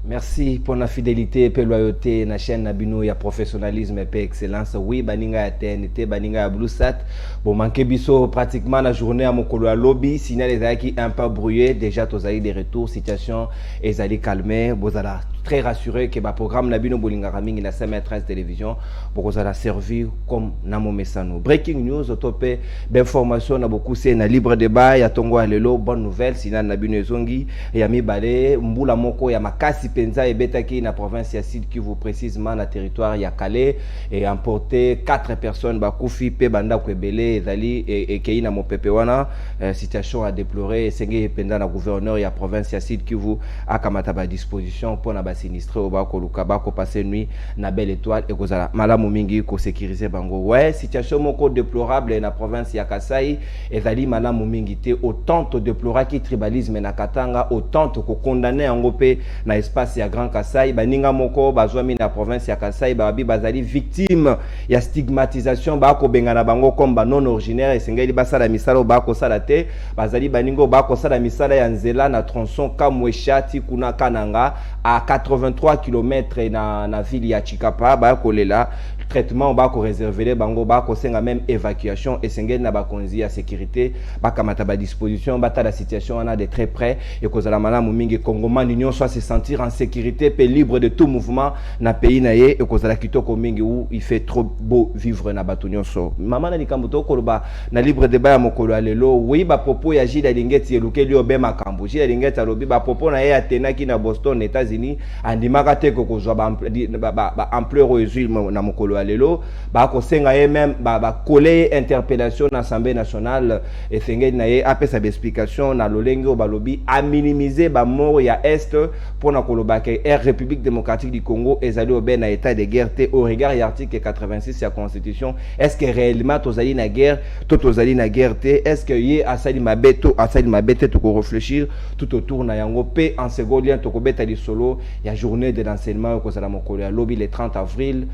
Merci pour la fidélité et la loyauté na chaîne Nabino ya professionnalisme et excellence. Oui, baninga ya TNT, baninga ya Bluesat. Bon, manqué biso pratiquement la journée à Mokolo à lobby. Signal les qui un peu brouillé. Déjà, tous des retours, situation est allé calmer. Vous allez très rassuré que le programme Nabino Bolinga Raming la CM13 télévision pour vous allez servir comme Namo Messano. Breaking news, au topé d'informations na beaucoup c'est na libre débat. Ya tongo alelo bonne nouvelle. Signal Nabino Zongi ya mi balé mbula moko ya makasi penza et betaki na province ya Sud Kivu précisément na territoire ya Calais et emporté 4 personnes bakufi pe banda kwebele ezali et keina mopepe wana situation à déplorer senge penza na gouverneur ya province ya Sud Kivu akamata ba disposition pour na ba sinistre au bako luka bako passer nuit na belle étoile et kozala malamu mingi ko sécuriser bango ouais situation moko déplorable na province ya Kasai ezali malamu mingi te autant déplorable qui tribalisme na Katanga autant ko condamner en pe na espace ya Grand Kasai baninga moko bazwami na province ya Kasai babi bazali victime ya stigmatisation bako bengana bango comme non originaire esengeli basala misala bako sala te bazali baningo bako sala misala ya nzela na tronçon Kamweshati kuna Kananga à 83 km na ville ya Chikapa bako lela traitement bako réservé bango bako senga même évacuation esengeli na bakonzi ya sécurité bakamata ba disposition bata la situation on a de très près et kozala malamu mingi Congomani union soit se sentir en sécurité pe libre de tout mouvement na pays naye et kozala kitoko mingi où il fait trop beau vivre na batunyo so mama na likambuto koloba na libre débat ya mokolo alelo oui ba propos ya Gilles Lingeti eluke li obema kambu Gilles Lingeti alobi ba propos na ye atenaki na Boston États-Unis andimaka te ko kozwa ba ampleur aux huiles na mokolo alelo ba ko senga ye même ba coller interpellation na Assemblée nationale et sengeli na ye apesa explication na lolenge balobi a minimiser ba mort ya est pour na koloba ke République démocratique du Congo ezali obe na état de guerre te au regard de l'article 86 de la constitution est-ce que réellement tozali na guerre tozali na guerre te est-ce que yé asali mabete to ko réfléchir tout autour na yango pe en second lien to ko beta di solo ya journée de l'enseignement ko sala mokolo ya lobby le 30 avril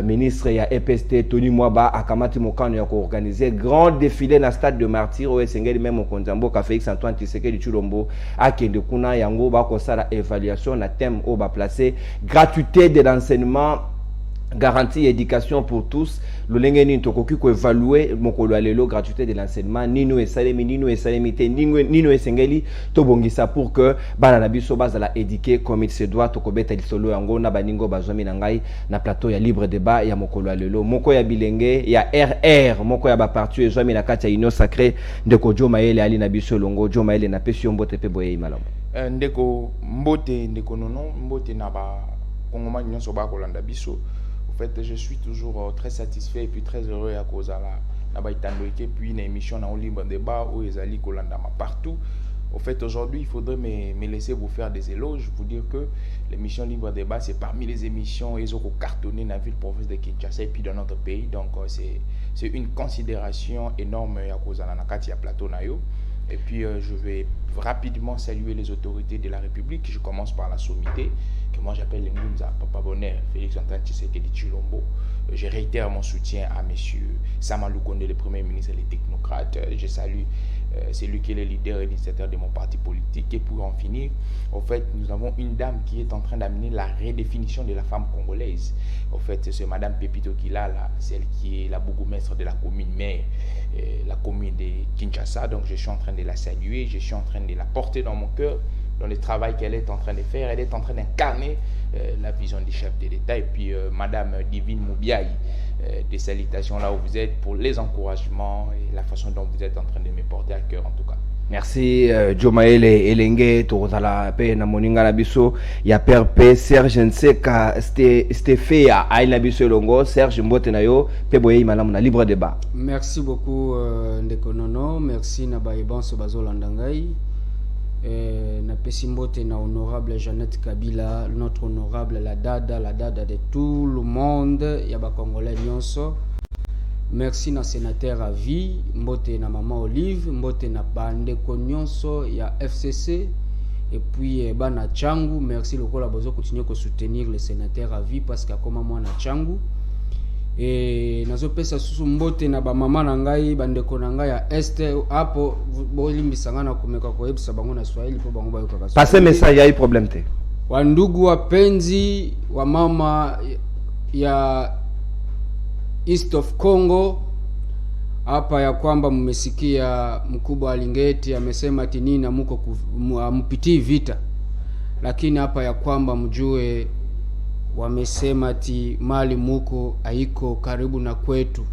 ministre ya EPST Tony Mwaba akamati mokano ya ko organiser grand défilé na stade de Martyrs au Esengeli même au Konzambo ka Félix Antoine Tshisekedi Tshilombo akende kuna yango ba ko sala évaluation na thème au ba placer gratuité de l'enseignement garantie éducation pour tous le lengeni tokoki ko évaluer mokolo alelo gratuité de l'enseignement nino esalemi te nino esengeli to bongisa pour que bana na biso bazala éduquer comme il se doit tokobeta lisolo yango na baningo bazomi na ngai na plateau ya libre débat ya mokolo alelo moko ya bilenge ya RR moko ya ba parti ezomi na kati ya union sacrée ndeko Jo Maele ali na biso longo Jo Maele na pesi mbote pe boye malamu ndeko mbote ndeko nono mbote na ba Congomani nyonso ba kolanda biso. En fait, je suis toujours très satisfait et puis très heureux à cause de la baïtandoïke puis une émission dans libre débat où ils allaient colandama partout. En fait, aujourd'hui, il faudrait me laisser vous faire des éloges, vous dire que l'émission libre débat c'est parmi les émissions ils ont cartonné dans la ville province de Kinshasa et puis dans notre pays. Donc c'est une considération énorme à cause de la plateau nayo. Et puis je vais rapidement saluer les autorités de la République. Je commence par la sommité, que moi j'appelle Ngunza Papa Bonheur, Félix Antoine Tshisekedi Tshilombo. Je réitère mon soutien à messieurs Sama Lukonde, le Premier ministre et les technocrates. Je salue celui qui est le leader et l'initiateur de mon parti politique. Et pour en finir, en fait, nous avons une dame qui est en train d'amener la redéfinition de la femme congolaise. En fait, c'est Madame Pepito Kila, celle qui est la bourgmestre de la commune mère, la commune de Kinshasa. Donc je suis en train de la saluer, je suis en train de la porter dans mon cœur, dans le travail qu'elle est en train de faire. Elle est en train d'incarner la vision du chef de l'État. Et puis Madame Divine Moubiaï, des salutations là où vous êtes pour les encouragements et la façon dont vous êtes en train de me porter à cœur en tout cas. Merci Jo Maele elenge tozala pe na moninga na biso ya père P Serge Nseka Stefea aina biso longo Serge mbote na yo pe boye malamu na libre débat. Merci beaucoup ndeko nono, merci na bayebanso bazolanda ngai. Na pesimbote na honorable Jeannette Kabila, notre honorable la dada de tout le monde ya ba congolais nyonso. Merci na sénateur à vie, mbote na maman Olive, mbote na bandeko nyonso ya FCC et puis bana Changu, merci lokola bozo continuer ko soutenir le sénateur à vie parce que comme moi na Changu. Et nazo pesa susu mbote na ba mama na ngai bandeko na ngai ya este hapo bolimbisanga na komeka ko ebisa bango na Swahili po bango ba yoka. Passer message ya problème te. Wandugu wapenzi wa mama ya East of Congo, hapa ya kwamba mmesikia mkubwa Alingeti amesema ati nini muko mpitii vita, lakini hapa ya kwamba mjue wamesema ati mali muko haiko karibu na kwetu.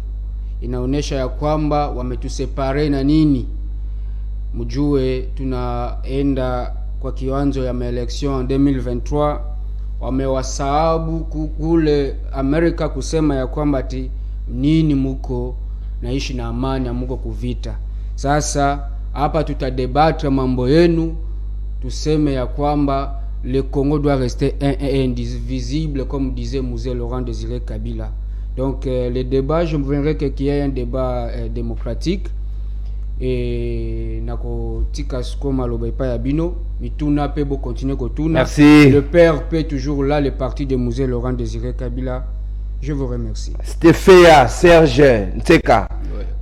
Inaonesha ya kwamba wametusepare na nini. Mjue tunaenda kwa kiwanzo ya maelection 2023, wamewasahabu kule Amerika kusema ya kwamba ati nini muko naishi na amani ya muko kuvita. Sasa hapa tutadebatre mambo yenu, tuseme ya kwamba le Congo doit rester un et indivisible comme disait Mzee Laurent Désiré Kabila. Donc le débat, je voudrais qu'il y ait un débat démocratique et nako tika skoma lobepa ya bino mituna pe bo continuer kotuna. Merci. Le père peut toujours là, le parti de Mzee Laurent Désiré Kabila. Je vous remercie. Stéphia Serge Nteka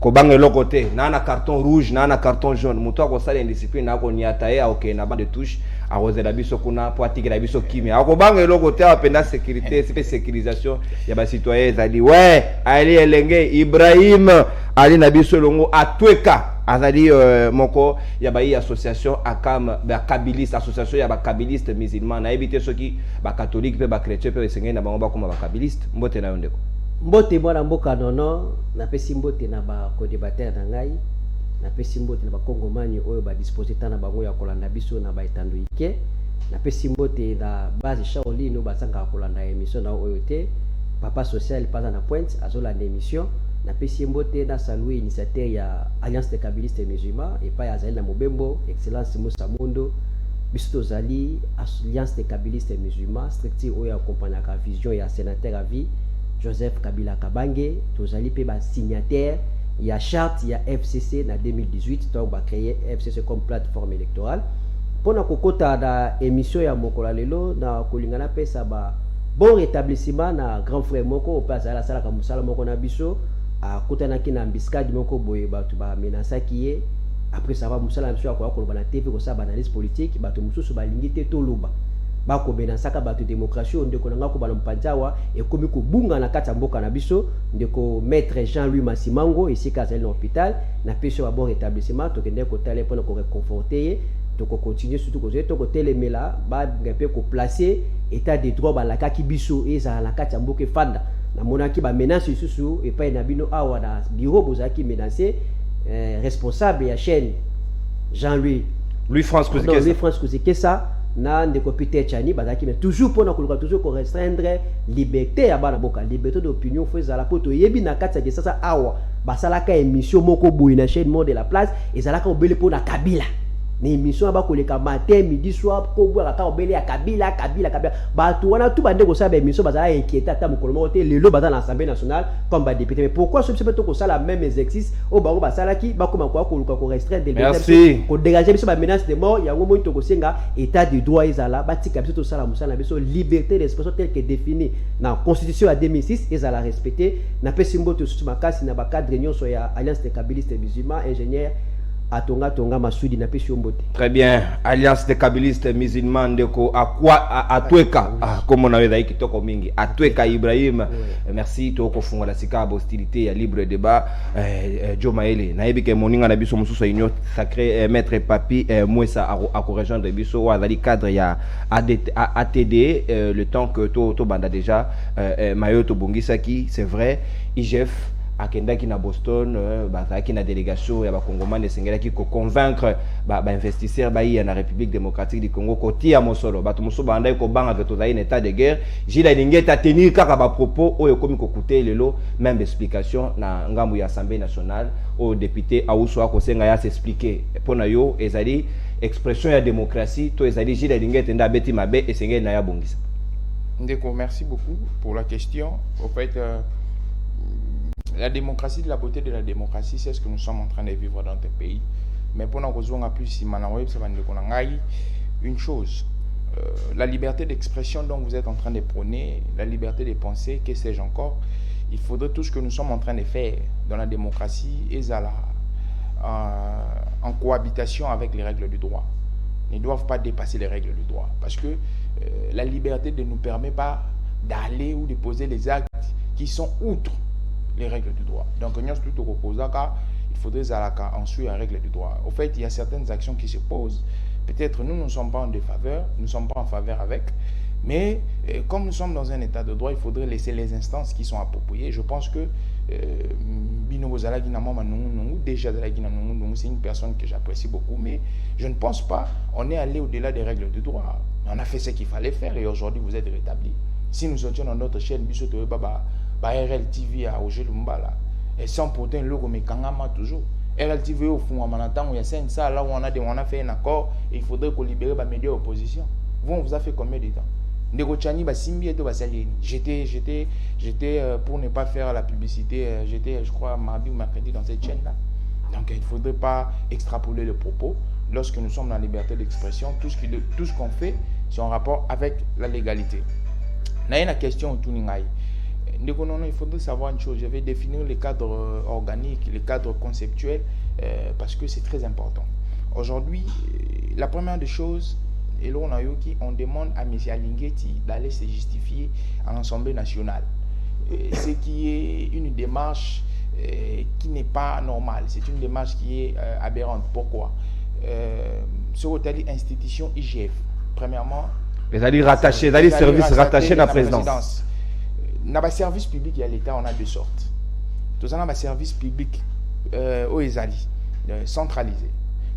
kobanga lokote na carton rouge na carton jaune muto akosala indiscipline na ko niataye OK na ba de touche a rozela biso kuna po atikela biso kimia akobanga lokote apenda sécurité c'est sécurisation ya ba citoyens zali ouais ali elenge Ibrahim ali na biso longo atweka azali moko ya ba association akam ba kabiliste association ya ba kabiliste musulman na éviter ceux qui ba catholique pe ba chrétien pe sengé na bango ba kuma ba kabiliste mbote na yondeko mbote mwana mboka nono na pesi mbote na ba co-débatteur na ngai na pesi mbote na ba kongomani oyo ba disposer tana bango ya kolanda biso na ba etando ike na pesi mbote na base Shaolin no bazanga kolanda émission na oyo te papa social pas na pointe azola émission na pesi mbote na saluer initiateur ya Alliance des Kabylistes Musulmans et pas ya Zali na Mobembo excellence Moussa Mondo biso tozali Alliance des Kabylistes Musulmans structure oyo accompagnaka vision ya sénateur à vie Joseph Kabila Kabange, tozali pe ba signataire ya charte ya FCC na 2018 donc ba créer FCC comme plateforme électorale pona kokota da émission ya mokola lelo na kolingana pesa ba bon rétablissement na grand frère moko opasa la sala ka musala moko na biso a kotana ki na mbiskadi moko boye batu ba menasa kiye après ça va musala biso akwa ko na TV ko sa ba analyse politique batu mususu ba lingite to luba bako benasaka batu démocratie ndeko nanga ko bana mpanjawa e komi ko bunga na kati mboka na biso ndeko maître Jean-Louis Massimango ici ka zali na hôpital na peso ba bon rétablissement to kende ko tale pona ko réconforter to ko continuer surtout ko to ko telemela ba ngape ko placer état de droit ba la kaki biso eza la kati mboka fanda na monaki ba menace susu e pa na bino awa na bureau bozaki menacer responsable ya chaîne Jean-Louis France Kozikesa na ndeko Peter Chani bazaki mais toujours pour na koluka toujours ko restreindre liberté ya bana boka liberté d'opinion faut la poto yebi na kati ya sasa awa basalaka émission moko boy na chaîne Monde de la Place ezalaka obele po na Kabila ni émission ba koleka matin midi soir ko bwa ka obele ya Kabila batu wana tout bande ko sa ba émission bazala inquiété ata mokolo moko te lelo bazala na Assemblée nationale comme ba député mais pourquoi ce peut ko sala même exercice o bango basalaki ba koma ko koluka ko restreindre liberté ko dégager biso ba menace de mort yango mo to ko senga état de droit ezala batika biso to sala musala biso liberté d'expression telle que définie na constitution ya 2006 ezala respecté na pesimbo to susu makasi na ba cadre nyonso ya Alliance des Kabylistes Musulmans ingénieur Atonga Masudi na pesi mbote. Très bien. Alliance des Kabylistes Musulmans ndeko atweka comme on avait dit kitoko mingi atweka Ibrahim merci to ko funga la sika hostilité ya libre débat Joe Maele na yebi ke moninga na biso mususu union sacré maître Papi Mwesa a ko rejoindre biso wa zali cadre ya ATD le temps que to banda déjà Mayoto Bongisaki c'est vrai IGF akendaki na Boston bazaki na délégation ya ba Congomani esengelaki ko convaincre ba investisseurs ba ya na République démocratique du Congo kotia mosolo bato moso banda ko banga que tozali en état de guerre jila lingeta tenir kaka ba propos oyo komi ko coûter lelo même explication na ngambu ya Assemblée nationale au député Awuso akosenga ya s'expliquer pona yo ezali expression ya démocratie to ezali jila lingeta nda beti mabe esengeli na ya bongisa. Ndeko, merci beaucoup pour la question. Au fait la démocratie, la beauté de la démocratie, c'est ce que nous sommes en train de vivre dans tes pays. Mais pour nous rejoindre plus, une chose, la liberté d'expression dont vous êtes en train de prôner, la liberté de penser, que sais-je encore, il faudrait tout ce que nous sommes en train de faire dans la démocratie et en cohabitation avec les règles du droit. Ils ne doivent pas dépasser les règles du droit. Parce que la liberté ne nous permet pas d'aller ou de poser les actes qui sont outre les règles du droit. Donc, nous sommes tout opposés car il faudrait en suivre les règles du droit. Au fait, il y a certaines actions qui se posent. Peut-être nous ne sommes pas en défaveur, nous ne sommes pas en faveur avec, mais comme nous sommes dans un état de droit, il faudrait laisser les instances qui sont appropriées. Je pense que déjà c'est une personne que j'apprécie beaucoup, mais je ne pense pas on est allé au-delà des règles du droit. On a fait ce qu'il fallait faire et aujourd'hui vous êtes rétabli. Si nous étions dans notre chaîne RL TV à Roger Lumbala et sans pourtant le logo mais Kangama toujours RL TV au fond il y a ça là où on a fait un accord et il faudrait qu'on libère les médias opposition. Vous on vous a fait combien de temps? J'étais pour ne pas faire la publicité, j'étais je crois mardi ou mercredi dans cette chaîne là. Donc il ne faudrait pas extrapoler le propos. Lorsque nous sommes dans la liberté d'expression, tout ce qu'on fait c'est en rapport avec la légalité. La question autour de il faudrait savoir une chose. Je vais définir les cadres organiques, les cadres conceptuels, parce que c'est très important. Aujourd'hui, la première des choses, et là on demande à M. Alinguetti d'aller se justifier à l'Assemblée nationale. Ce qui est une démarche qui n'est pas normale. C'est une démarche qui est aberrante. Pourquoi? Sur l'institution IGF, premièrement, c'est-à-dire rattaché, c'est-à-dire service rattaché à la présidence. Dans le service public, il y a l'État, on a deux sortes. Tout ça, dans le service public, au Ezali, centralisé.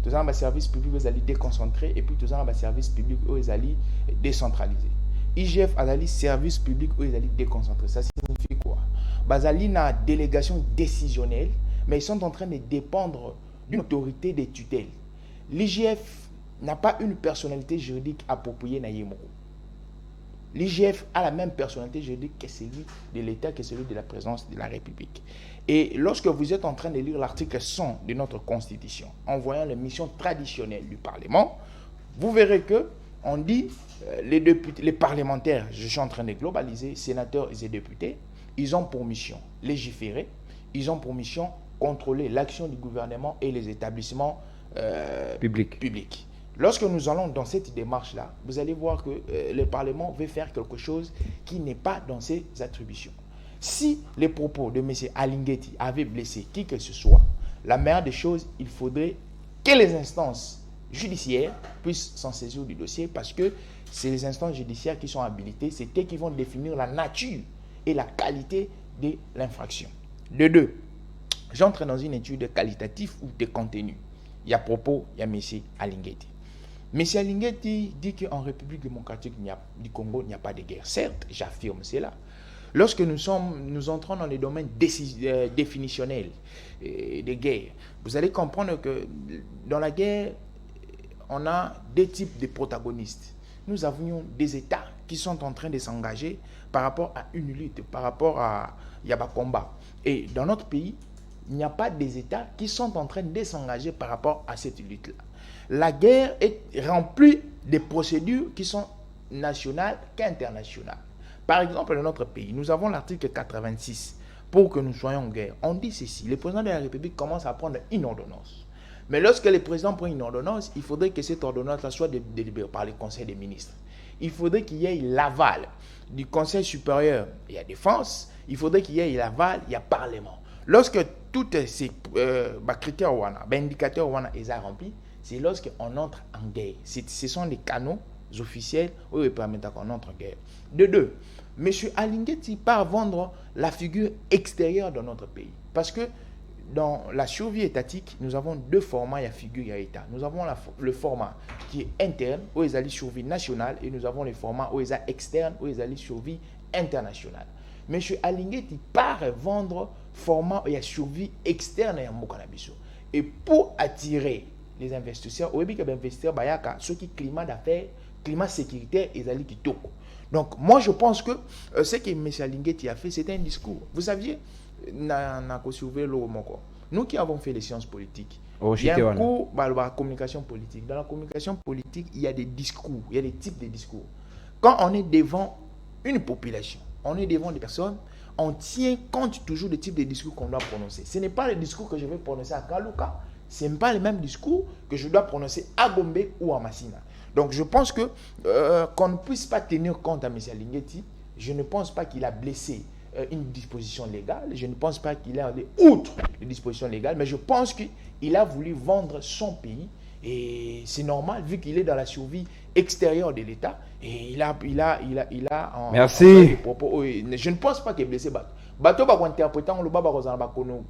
Tout ça, dans le service public, au Ezali, déconcentré. Et puis, tout ça, dans le service public, au Ezali, décentralisé. IGF, Azali, service public, au Ezali, déconcentré. Ça signifie quoi? Bazali n'a délégation décisionnelle, mais ils sont en train de dépendre d'une autorité de tutelle. L'IGF n'a pas une personnalité juridique appropriée à Yemoko. L'IGF a la même personnalité juridique que celui de l'État, que celui de la présidence de la République. Et lorsque vous êtes en train de lire l'article 100 de notre Constitution, en voyant les missions traditionnelles du Parlement, vous verrez que on dit les députés, les parlementaires, je suis en train de globaliser, sénateurs et députés, ils ont pour mission légiférer, ils ont pour mission contrôler l'action du gouvernement et les établissements publics. Lorsque nous allons dans cette démarche-là, vous allez voir que le Parlement veut faire quelque chose qui n'est pas dans ses attributions. Si les propos de M. Alinguetti avaient blessé qui que ce soit, la meilleure des choses, il faudrait que les instances judiciaires puissent s'en saisir du dossier parce que c'est les instances judiciaires qui sont habilitées, c'est eux qui vont définir la nature et la qualité de l'infraction. De deux, j'entre dans une étude qualitative ou de contenu. Il y a propos, il y a M. Alinguetti. M. Alinguetti dit qu'en République démocratique du Congo, il n'y a pas de guerre. Certes, j'affirme cela. Lorsque nous entrons dans les domaines définitionnels de guerre, vous allez comprendre que dans la guerre, on a deux types de protagonistes. Nous avions des États qui sont en train de s'engager par rapport à une lutte, par rapport à Yaba combat. Et dans notre pays, il n'y a pas des États qui sont en train de s'engager par rapport à cette lutte-là. La guerre est remplie de procédures qui sont nationales qu'internationales. Par exemple, dans notre pays, nous avons l'article 86 pour que nous soyons en guerre. On dit ceci, le président de la République commence à prendre une ordonnance. Mais lorsque le président prend une ordonnance, il faudrait que cette ordonnance soit délibérée par le Conseil des ministres. Il faudrait qu'il y ait l'aval du Conseil supérieur et la défense. Il faudrait qu'il y ait l'aval, il y a Parlement. Lorsque tous ces critères, indicateurs sont remplis, c'est lorsqu'on entre en guerre. Ce sont les canaux officiels où ils permettent qu'on entre en guerre. De deux, M. Alinguetti part vendre la figure extérieure de notre pays. Parce que dans la survie étatique, nous avons deux formats, il y a figure, il y a État. Nous avons le format qui est interne, où ils allaient survie nationale, et nous avons le format où ils allaient externe, où ils allaient survie internationale. M. Alinguetti part vendre format où il y a survie externe et en Mokanabiso. Et pour attirer les investisseurs, au début, investisseurs, ceux qui climat d'affaires, climat sécuritaire, ils allaient qui toquent. Donc, moi, je pense que ce que M. Alinguetti a fait, c'était un discours. Vous saviez, nous qui avons fait les sciences politiques, il y a un cours de la communication politique. Dans la communication politique, il y a des discours, il y a des types de discours. Quand on est devant une population, on est devant des personnes, on tient compte toujours des types de discours qu'on doit prononcer. Ce n'est pas le discours que je vais prononcer à Kaluka, ce n'est pas le même discours que je dois prononcer à Gombe ou à Massina. Donc je pense que qu'on ne puisse pas tenir compte à M. Alinguetti. Je ne pense pas qu'il a blessé une disposition légale. Je ne pense pas qu'il a allé outre les dispositions légales, mais je pense qu'il a voulu vendre son pays. Et c'est normal, vu qu'il est dans la survie extérieure de l'État. Et il a Merci. propos. Je ne pense pas qu'il est blessé. Bateau va interpréter le bas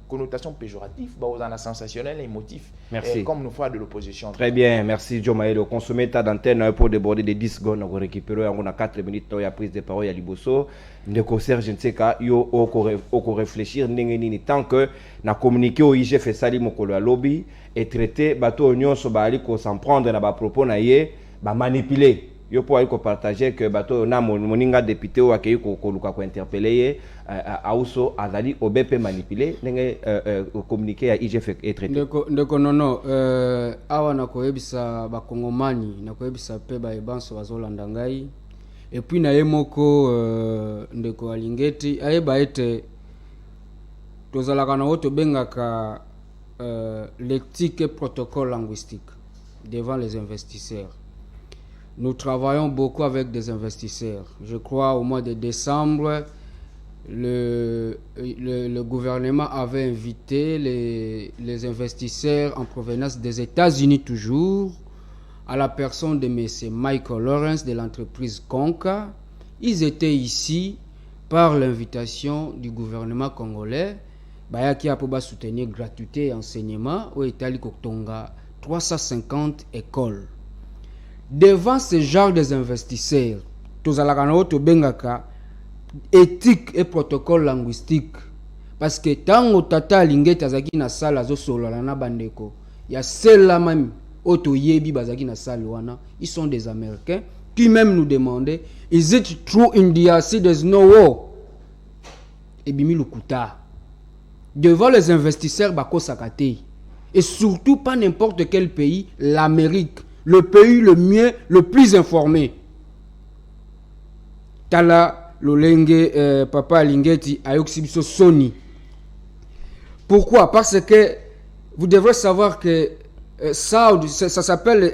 connotation péjorative, dans sensationnel et émotif. Merci. Comme nous frères de l'opposition. Très bien, merci Joe Maëlo. Consommer ta d'antenne pour déborder des 10 secondes, on récupérer on a 4 minutes, il y a prise de parole, il y a Liboso. Ne concert, je ne sais pas, il faut réfléchir, tant que na communiqué au IGF Sali Mokolo lobby et traiter bateau union so ba aliko s'en prendre na ba propos na ye ba manipuler. Yo pour aller partager que bateau na moninga député ou akei ko luka ko interpeller auso azali OBP manipuler ndenge communiqué à IGF et traité. Ndeko nono awa na koyebisa ba kongomani na koyebisa pe ba ebanso bazolanda ngai et puis na yemoko ndeko Alinguetti ayeba ete tozalaka na oto bengaka l'éthique et protocole linguistique devant les investisseurs. Nous travaillons beaucoup avec des investisseurs. Je crois au mois de décembre, le gouvernement avait invité les investisseurs en provenance des États-Unis toujours, à la personne de M. Michael Lawrence de l'entreprise Conca. Ils étaient ici par l'invitation du gouvernement congolais. Bayaki a pour soutenir gratuité et enseignement au Italie Kotonga 350 écoles. Devant ce genre des investisseurs, tous à la bengaka éthique et protocole linguistique. Parce que tant que Tata Alinguetti azaki na sala zo solo na bandeko, il y a celle-là même auto yebi bazaki na sala wana, ils sont des Américains qui même nous demandaient, is it true in DRC there's no war? Et bimi lukuta. Devant les investisseurs bako sakate. Et surtout pas n'importe quel pays, l'Amérique. Le pays le mieux, le plus informé. Tala Lolenge, Papa Alinguetti, Ayoxibiso Sony. Pourquoi? Parce que vous devrez savoir que South, ça s'appelle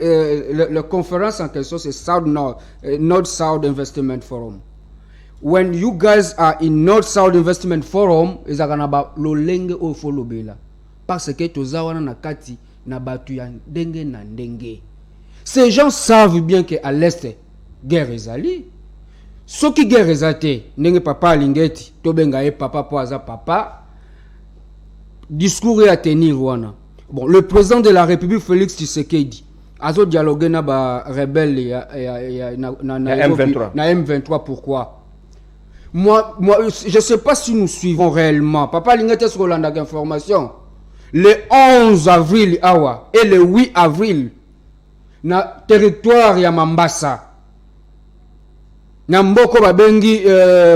la conférence en question, c'est South North-South Investment Forum. When you guys are in North-South Investment Forum, ils ont Lolenge au Folobela. Parce que tozawana na kati na batu ya ndenge na ndenge. Ces gens savent bien qu'à l'est, guerre ezali. Ce qui guerre ezate, nenge Papa Alinguetti, tobenga e papa poaza papa, discours à tenir wana. Bon, le président de la République Félix Tshisekedi, azo dialoguer na ba rebelle na M23, pourquoi? Moi, je sais pas si nous suivons réellement. Papa Alinguetti est sur l'information. Le 11 avril awa et le 8 avril na territoire ya Mambasa na mboko babengi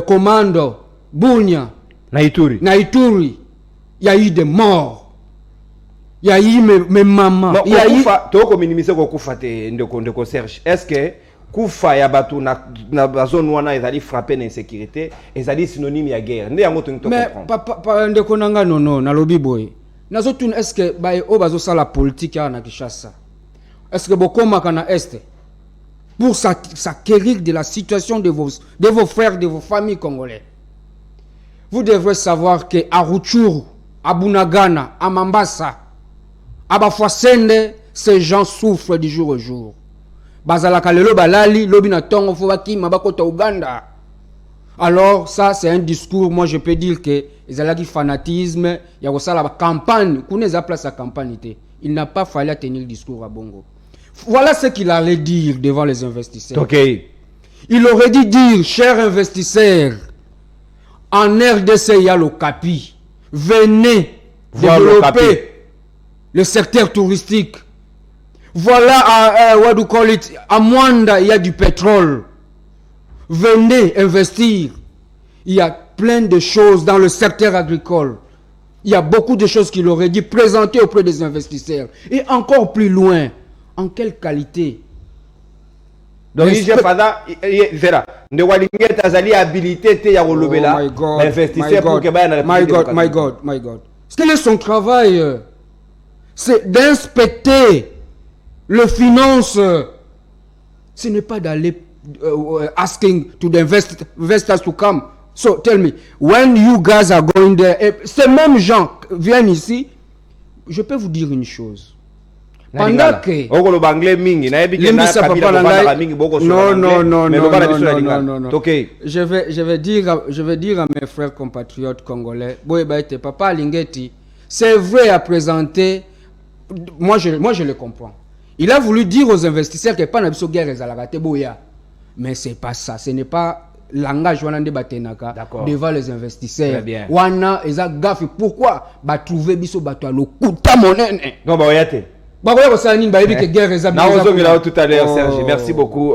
commando Bunya na Ituri il y a eu des morts, il y a eu mes mamans, il y a eu toko minimiser ko kufa te ndeko Serge. Est-ce que kufa ya batu na zone wana ezali frapper l'insécurité ezali synonyme ya guerre nde yango to mais papa ndeko nanga nono na lobi boy nazo tune est-ce que bae o bazo sala politique na Kinshasa. Est-ce que Bokomaka na Est pour s'acquérir de la situation de vos frères, de vos familles congolais? Vous devrez savoir que à Rutshuru, à Bunagana, à Mambasa, à Bafwasende, ces gens souffrent du jour au jour. Bazalaka lelo balali, lobina tongo fobaki mabakota Uganda. Alors ça c'est un discours, moi je peux dire que ezalaki fanatisme, ya kosala ba campagne, kuneza place à campagne té. Il n'a pas fallu tenir le discours à Bongo. Voilà ce qu'il allait dire devant les investisseurs. Ok. Il aurait dû dire, chers investisseurs, en RDC, il y a le CAPI. Venez développer le secteur touristique. Voilà, what do you call it, à Mwanda, il y a du pétrole. Venez investir. Il y a plein de choses dans le secteur agricole. Il y a beaucoup de choses qu'il aurait dû présenter auprès des investisseurs. Et encore plus loin, en quelle qualité? Donc, il y a pas zera. Ne Alinguetti azali habilité te ya kolobela. Investisseur pour que my God. Quel est son travail? C'est d'inspecter les finances Ce n'est pas d'aller asking to the investors to come. So tell me, when you guys are going there, ces mêmes gens viennent ici, je peux vous dire une chose. Pendant que je vais dire à mes frères compatriotes congolais, Papa Lingeti, c'est vrai à présenter, moi je le comprends. Il a voulu dire aux investisseurs que pas nabiso guerre ezalaka boya, mais c'est pas ça, ce n'est pas langage wana nde batenaka devant les investisseurs. Wana eza gafi, pourquoi ba trouver biso bato lokuta monene. Non ba oyate. Tout à l'heure, Serge. Merci beaucoup,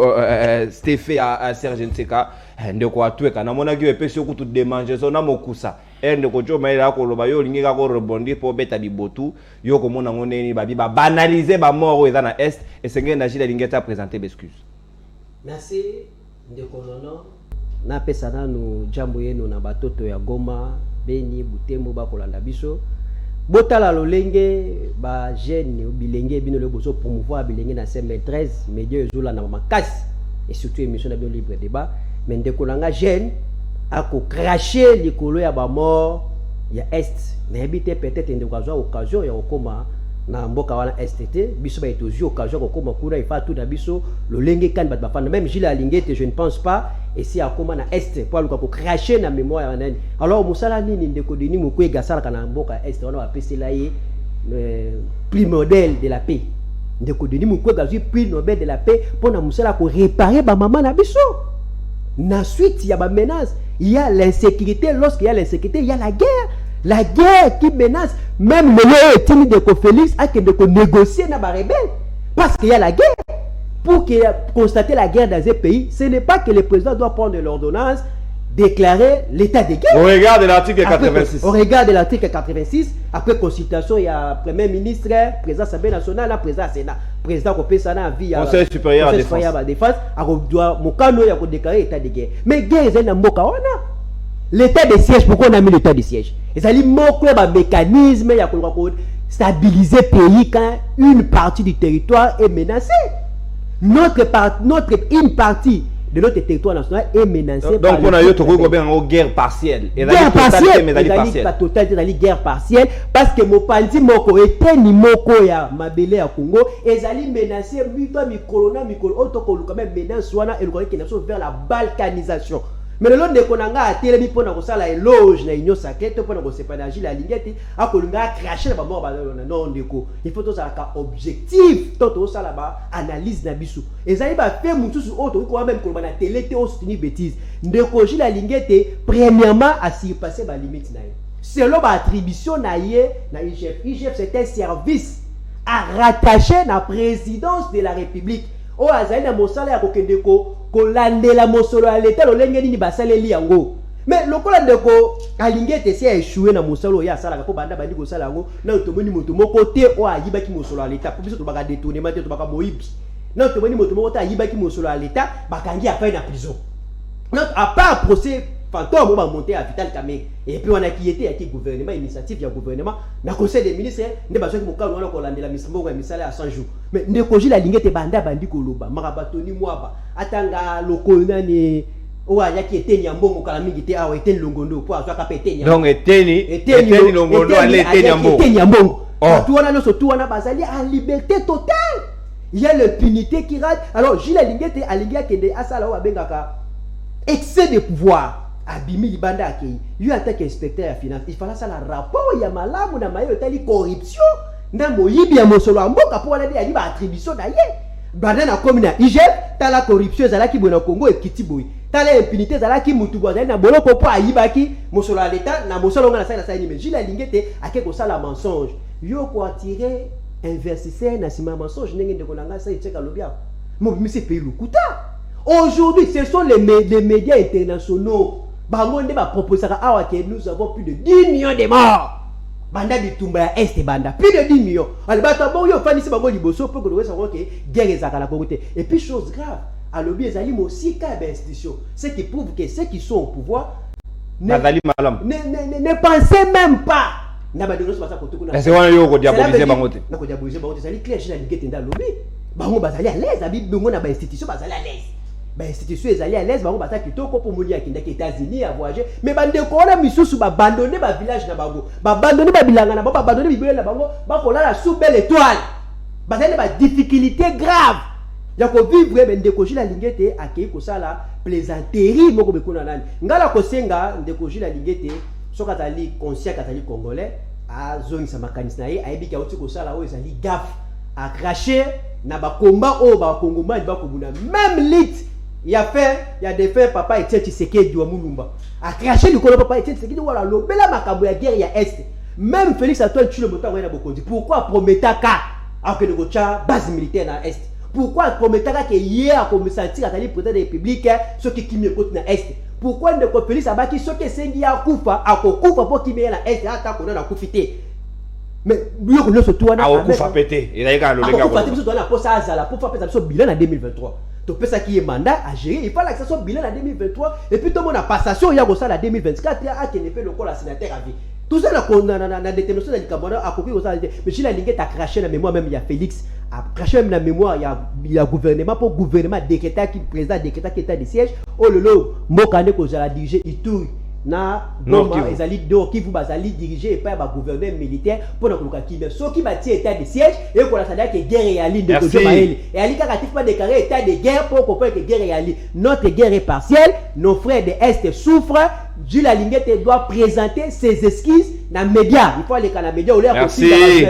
Stéphane à Serge Nseka. Ndeko atueka na mona ki epesi okutu démangeaison na mokusa. Ndeko jo maila ko loba yo lingi ka ko rebondir pour beta bibotu. Yo ko mona ngoneni babi ba banaliser ba mort eza na est et senge na jila lingeta présenter excuse. Merci ndeko nono. Na pesa nanu jambo yenu na batoto ya Goma, Beni, Butembo ba kolanda biso. Botala lolenge ba jeune bilenge bino le boso promouvoir bilenge na CM13 média ezula na makasi et surtout émission na bio libre débat mais ndeko nanga jeune ako cracher likolo ya ba mort ya est mais habité peut-être ndeko azwa occasion ya okoma na mboka wana STT biso ba etozi occasion okoma kuna ifa tout na biso lolenge kan bat bafana même Gilles Alingete je ne pense pas et si akoma na est pour aluka ko cracher na mémoire ya nani alors musala nini ndeko deni mukwe gasala kana mboka est wana ba pesela ye prix Nobel de la paix ndeko deni mukwe gazui prix Nobel de la paix pour na musala ko réparer ba maman na biso na suite ya ba menace il y a l'insécurité lorsqu'il y a l'insécurité il y a la guerre. La guerre qui menace, même le lieu timide de Félix a que de négocier dans les rebelles. Parce qu'il y a la guerre. Pour constater la guerre dans un pays, ce n'est pas que le président doit prendre l'ordonnance, déclarer l'état de guerre. On regarde l'article 86. On regarde l'article 86. Après consultation, il y a Premier ministre, président Assemblée nationale, président Sénat, président Kopesana, Conseil supérieur à la défense. Il doit déclarer l'état de guerre. Mais guerre, c'est un mot. L'état de siège, pourquoi on a mis l'état de siège? Et ça dit, un mécanisme pour stabiliser le pays quand une partie du territoire est menacée. Une partie de notre territoire national est menacée. Donc, on a eu une guerre partielle. Guerre partielle, pas totale, c'est guerre partielle. Parce que mon parti, moko était ni moko ya mabele à Congo, et zali menacé, mi-corona, auto quand même menace, et le vers la balkanisation. Mais le long de Konanga a télé pour nous la éloge na union sacrée pour nous séparer la lingette a kolunga cracher la mort non ndeko il faut tous avoir objectif toto ça là-bas analyse na biso ezali ba fait mutu sur auto ko même ko na télé te ostini bêtise ndeko la lingette premièrement a surpasser ba limite na selon ba attribution na ye na IGF c'est un service à rattacher la présidence de la République. Oh azali na mosala ya kokende ko landela mosolo ya leta lolenge nini basaleli yango mais lokola ndeko alingete si a échoué na mosalo ya sala ko banda bandi ko sala yango na tomoni moto moko te o ayibaki mosolo ya leta po biso to baka détournement te to baka moyibi na tomoni moto moko te ayibaki mosolo ya leta bakangi afai na prison donc à part procès fantôme va monter à Vital Kamerhe et puis on a qui était à qui gouvernement initiative ya gouvernement na conseil des ministres ne baso ki mokalo wana ko landela misimbo ya misala ya 100 jours mais ndeko jila lingete banda bandi koloba marabatoni mwaba atanga lokona ni owa yaki eteni ya mbongo kala mingi te awa eteni longondo po azwa ka eteni donc eteni longondo ale eteni ya mbongo tout wana no so tout wana bazali à liberté totale il y a l'impunité qui rate alors jila lingete alingia kende asala wa bengaka excès de pouvoir abimi libanda akei yo en tant qu'inspecteur ya finance il fallait ça la rapport ya malamu na mayo tali corruption na moyibi ya mosolo ya mboka po wana de ali ba attribution na ye banda na commune ya IGF tala corruption ezalaki bona Congo ekiti boy tala impunité ezalaki mutu bozali na boloko po ayibaki mosolo ya leta na mosolo ngana sa ni mais Gilles Lingete ake ko sala mensonge yo ko attirer investisseur na sima mensonge ndenge ndeko nanga sa iteka lobia mo bimisi pe lukuta. Aujourd'hui ce sont les médias internationaux bangonde ba proposer awa que nous avons plus de 10 millions de morts banda bitumba ya est banda plus de 10 millions alibata bon yo fani se bango liboso pour que nous savoir que guerre ezaka la côté et puis chose grave à lobby ezali mo sika institution ce qui prouve que ceux qui sont au pouvoir ne pensez même pas na ba dénoncer ça côté kuna c'est wana yo ko diaboliser bango te na ko diaboliser bango te ça li clair Gilles Lingete nda lobby bango bazali à l'aise abi bongo na ba institution bazali à l'aise ba institution ezali à l'aise bango bataki kitoko pour moni akenda ki États-Unis à voyager mais bande ko na misusu ba abandonner ba village na bango ba abandonner ba bilanga na bango ba abandonner bibele na bango ba ko la sous belle étoile bazali ba difficulté grave ya ko vivre ben ndeko jila lingete akei ko sala plaisanterie moko bekona nani ngala ko senga ndeko jila lingete soka tali conscient katali congolais a zongisa makanisi na ye ayebi ka uti ko sala o ezali gaffe a cracher na ba combat o ba kongomani ba komuna même lit il a des faits papa Etienne Tshisekedi wa Mulumba a craché du colo papa Etienne Tshisekedi wala lobela makambo ya guerre ya est même Félix Antoine Tshilombo Motango na Bokondi pourquoi prometaka alors que le gocha base militaire na est pourquoi prometaka que hier comme sentir atali président de la République ce qui kimie côté na est pourquoi ne ko Félix abaki ce que sengi ya kufa akokufa pour kimie na est ata kona na kufité mais lui ko loso toi na akufa pété il a ka lolenga ko akufa na posa azala pour faire peut-être bilan en 2023 to pesa qui est mandat à gérer il fallait que ça soit bilan en 2023 et puis tout le monde a passation il y a ça en 2024 a qui ne fait le corps la sénateur à vie tout ça la détermination de Likabona a compris ça mais si la ligne a craché la mémoire même il y a Félix a craché même la mémoire il y a gouvernement pour gouvernement décréta qui président décréta qui état de siège oh lolo mokane ko za diriger Ituri na Goma ezali do qui vous bazali diriger et pas ba gouverneur militaire pour na koluka ki mais so qui bâti état de siège et ko la salia que guerre et ali de Kojo Maele et ali kaka tif pas déclarer état de guerre pour comprendre que guerre et ali notre guerre est partielle nos frères de est souffrent Jules Alingete doit présenter ses esquisses dans les médias. Il faut aller dans les médias.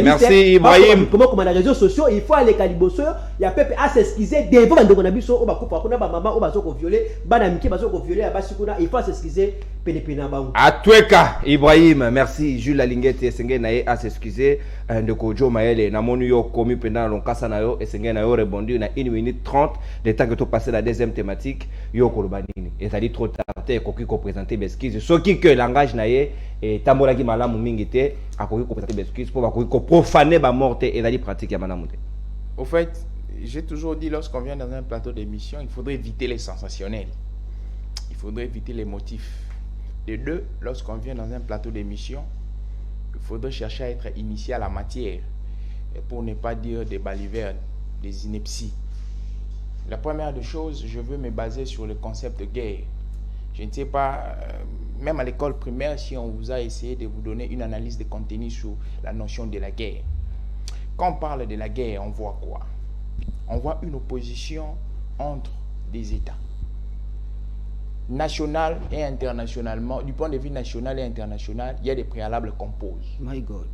Merci Ibrahim. Comment dans les réseaux sociaux, il faut aller dans les médias. Il y a peuple à s'excuser devant les gens. On va couper, on va maman, on va se violer, banamiki, on va se violer, il faut s'excuser. À Tweka Ibrahim, merci Jules Alingete Senge nae à s'excuser de Kojo Maele na monu yo commis pendant l'onkasa na yo et Senge na yo rebondi na 1 minute 30 le temps que tu passer la deuxième thématique yo kolobanini et ça dit trop tard koki ko présenter besquise ce qui que langage nae et tambola ki malamu mingite akoki ko présenter besquise pour akoki ko profaner ba morte et ça dit pratique ya malamu. Au fait, j'ai toujours dit lorsqu'on vient dans un plateau d'émission, il faudrait éviter les sensationnels. Il faudrait éviter les motifs. De deux, lorsqu'on vient dans un plateau d'émission, il faudrait chercher à être initié à la matière, pour ne pas dire des balivernes, des inepties. La première des choses, je veux me baser sur le concept de guerre. Je ne sais pas, même à l'école primaire, si on vous a essayé de vous donner une analyse de contenu sur la notion de la guerre. Quand on parle de la guerre, on voit quoi? On voit une opposition entre des États. National et internationalement, du point de vue national et international, il y a des préalables qu'on pose. My God.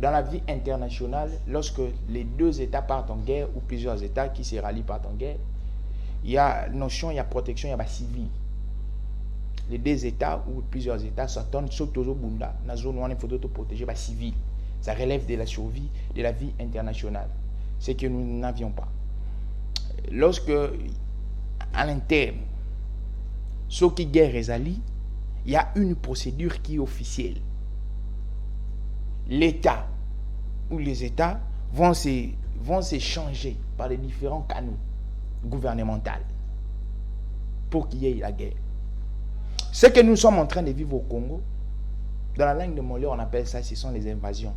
Dans la vie internationale, lorsque les deux États partent en guerre ou plusieurs États qui se rallient partent en guerre, il y a notion, il y a protection, il y a civil. Les deux États ou plusieurs États s'attendent surtout au Bunda, dans la zone où il faut protéger les civils. Ça relève de la survie de la vie internationale. C'est que nous n'avions pas. Lorsque, à l'interne, ce qui guerre est allié, il y a une procédure qui est officielle. L'État ou les États vont s'échanger par les différents canaux gouvernementaux pour qu'il y ait la guerre. Ce que nous sommes en train de vivre au Congo, dans la langue de Molière, on appelle ça, ce sont les invasions.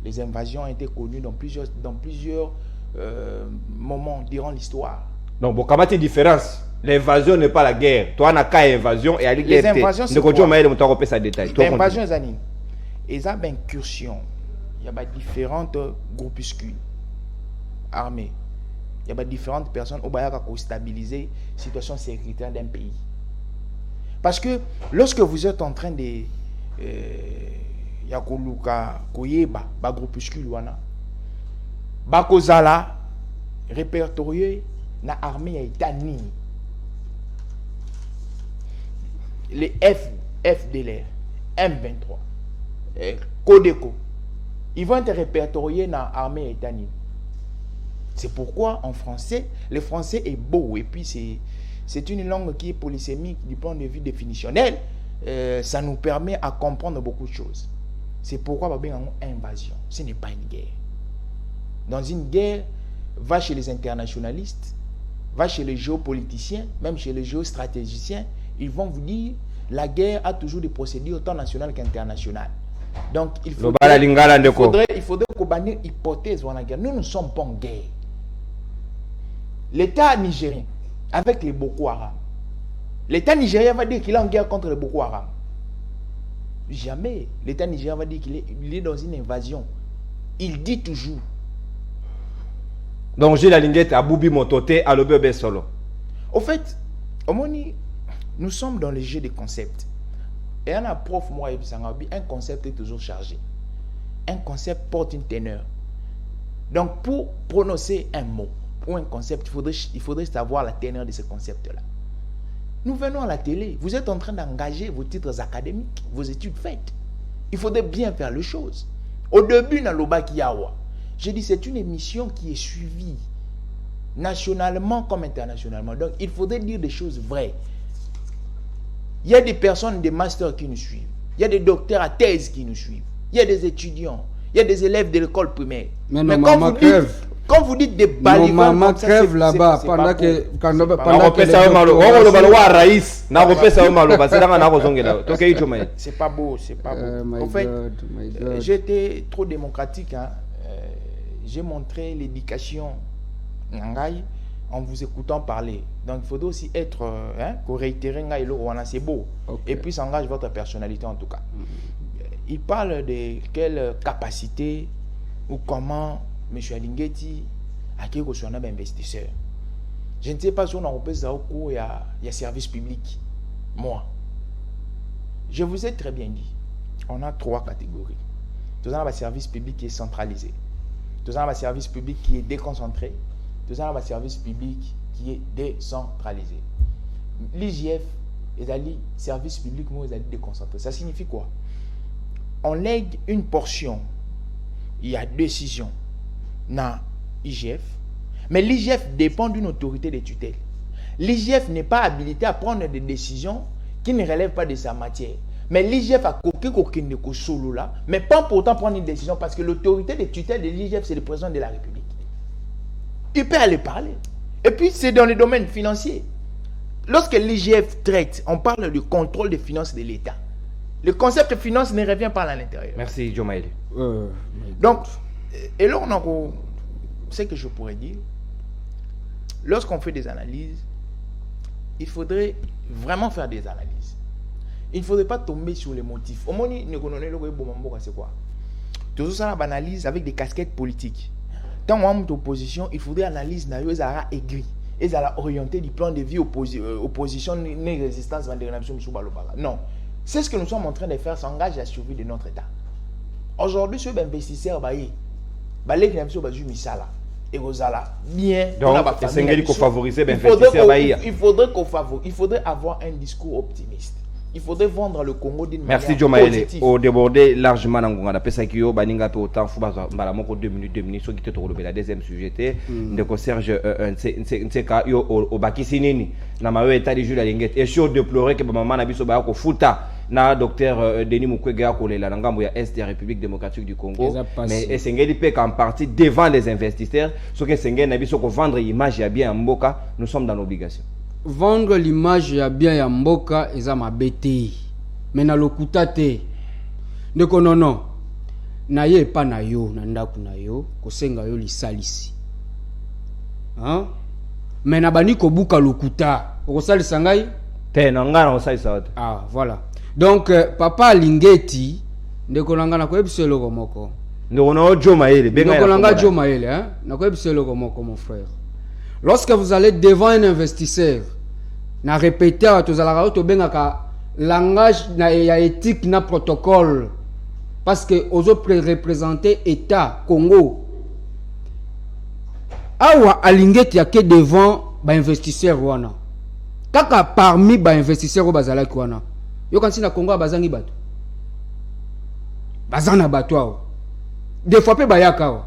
Les invasions ont été connues dans plusieurs moments durant l'histoire. Donc, bon, comment est la différence? L'invasion n'est pas la guerre. Toi, on a qu'à invasion et à les invasions, c'est quoi? L'invasion, c'est une incursion. Il y a différentes groupuscules armés. Il y a différentes personnes qui stabiliser la situation sécuritaire d'un pays. Parce que lorsque vous êtes en train de yakoluka koyeba ba groupuscule wana bakozala répertorié na armée ya États-Unis, les FDLR, M23, Codeco, ils vont être répertoriés dans l'armée États-Unis. C'est pourquoi en français, le français est beau et puis c'est une langue qui est polysémique du point de vue définitionnel. Ça nous permet à comprendre beaucoup de choses. C'est pourquoi on a une invasion. Ce n'est pas une guerre. Dans une guerre, va chez les internationalistes, va chez les géopoliticiens, même chez les géostratégiciens, ils vont vous dire la guerre a toujours des procédures tant nationales qu'internationales. Donc il faudrait qu'on bannisse l'hypothèse de la guerre. Nous ne sommes pas en guerre. l'État nigérien, avec les Boko Haram, l'État nigérien va dire qu'il est en guerre contre les Boko Haram. Jamais l'État nigérien va dire qu'il est dans une invasion. Il dit toujours. Donc j'ai la linguette à Boubi Mototé à l'Obebe Solo. Au fait, Omoni, nous sommes dans le jeu des concepts. Et un prof, moi, un concept est toujours chargé. Un concept porte une teneur. Donc, pour prononcer un mot ou un concept, il faudrait savoir la teneur de ce concept-là. Nous venons à la télé. Vous êtes en train d'engager vos titres académiques, vos études faites. Il faudrait bien faire les choses. Au début, dans l'Oba Kiawa, j'ai dit c'est une émission qui est suivie nationalement comme internationalement. Donc, il faudrait dire des choses vraies. Il y a des personnes, des masters qui nous suivent. Il y a des docteurs à thèse qui nous suivent. Il y a des étudiants. Il y a des élèves de l'école primaire. Mais quand vous dites des balivernes, maman crève là-bas pendant que c'est pas beau, c'est pas beau. En fait, j'étais trop démocratique. Hein. J'ai montré l'éducation en vous écoutant parler. Donc il faudrait aussi être réitérer c'est beau. Okay. Et puis ça engage votre personnalité en tout cas. Il parle de quelle capacité ou comment M. Alingueti a qui reçoit un investisseur. Je ne sais pas si on a repéré ça au cours, il y a service public. Moi, je vous ai très bien dit, on a 3 catégories. Tout ça, on a un service public qui est centralisé. Tout ça, on a un service public qui est déconcentré. Tout ça, on a un service public qui est décentralisé. L'IGF est un service public déconcentré. Ça signifie quoi? On lègue une portion, il y a décision dans l'IGF, mais l'IGF dépend d'une autorité de tutelle. L'IGF n'est pas habilité à prendre des décisions qui ne relèvent pas de sa matière. Mais l'IGF a coqué solo là, mais pas pourtant prendre une décision parce que l'autorité de tutelle de l'IGF, c'est le président de la République. Il peut aller parler. Et puis, c'est dans le domaine financier. Lorsque l'IGF traite, on parle du contrôle des finances de l'État. Le concept de finance ne revient pas à l'intérieur. Merci, Joe Maïli. Donc, et là, on a ce que je pourrais dire. Lorsqu'on fait des analyses, il faudrait vraiment faire des analyses. Il ne faudrait pas tomber sur les motifs. Au moins, c'est quoi? Tout ça, on analyse avec des casquettes politiques. Tant qu'on est en opposition, il faudrait analyser les aigris. Et ça a orienté du plan de vie opposition, ni résistance, non. C'est ce que nous sommes en train de faire, s'engage à la survie de notre État. Aujourd'hui, ce investisseur, il faudrait avoir un discours optimiste. Il faudrait vendre le Congo d'une manière positive. Merci Joe Maïli. Au débordé largement dans Ngonga. Pesa Kyo, Baninga pe autant fou balamoko 2 minutes. So qui te trouve la deuxième sujet. Ndeko Serge Nseka yo au Bakisinini. Na mawe état de jeu la lingette. Et sur déplorer que maman na biso ba ko futa na docteur Denis Mukwege akolela na ngambo ya Est de la République démocratique du Congo. Mais esengeli pe qu'en partie devant les investisseurs, ce que sengeli na biso ko vendre image ya bien mboka, nous sommes dans l'obligation. Vendre l'image ya bien ya mboka eza mabete. Mais na lokuta te. Ndeko non. Na ye pa na yo na ndaku na yo ko senga yo lisalisi. Hein? Mais na bani ko buka lokuta. Ko salisa ngai? Te na ngana ko salisa. Ah, voilà. Donc papa Lingeti ndeko nanga na ko ebiselo ko moko. Ndeko na Joe Maïli, ndeko nanga Joe Maïli, hein? Na ko ebiselo ko moko mon frère. Lorsque vous allez devant un investisseur, na répéter à tous à to bengaka langage na ya éthique na protocole parce que aux autres représenter État Congo. Awa Alingeti yake devant ba investisseur wana. Kaka parmi ba investisseurs bazala kwana. Yo kansi na Congo bazangi bato. Bazana bato. Des fois pe bayaka.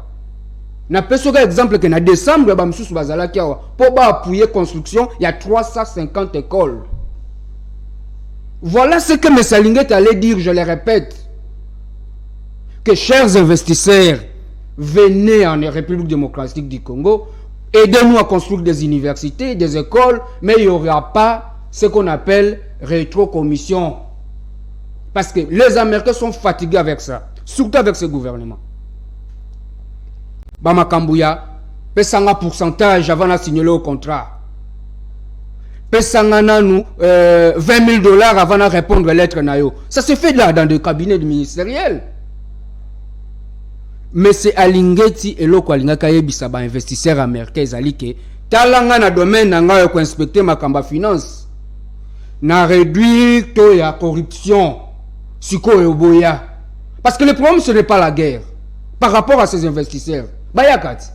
Na pesoka exemple que na décembre ba msusu bazala kiawa pour ba appuyer construction il y a 350 écoles. Voilà ce que M. Lingeti allait dire, je le répète. Que chers investisseurs, venez en République démocratique du Congo, aidez-nous à construire des universités, des écoles, mais il n'y aura pas ce qu'on appelle rétrocommission. Parce que les Américains sont fatigués avec ça, surtout avec ce gouvernement. Bamakambuya, pesanga pourcentage avant de signer le contrat. Pesanga nous $20 000 avant de répondre à lettre nayo. Ça se fait là dans des cabinets ministériels. Mais c'est Alingeti et loko alingaka yebisa ba investisseurs américains zalike talanga na domaine nanga ko inspecter makamba finance na réduire to ya corruption siko yoboya. Parce que le problème ce n'est pas la guerre par rapport à ces investisseurs. Bayakati.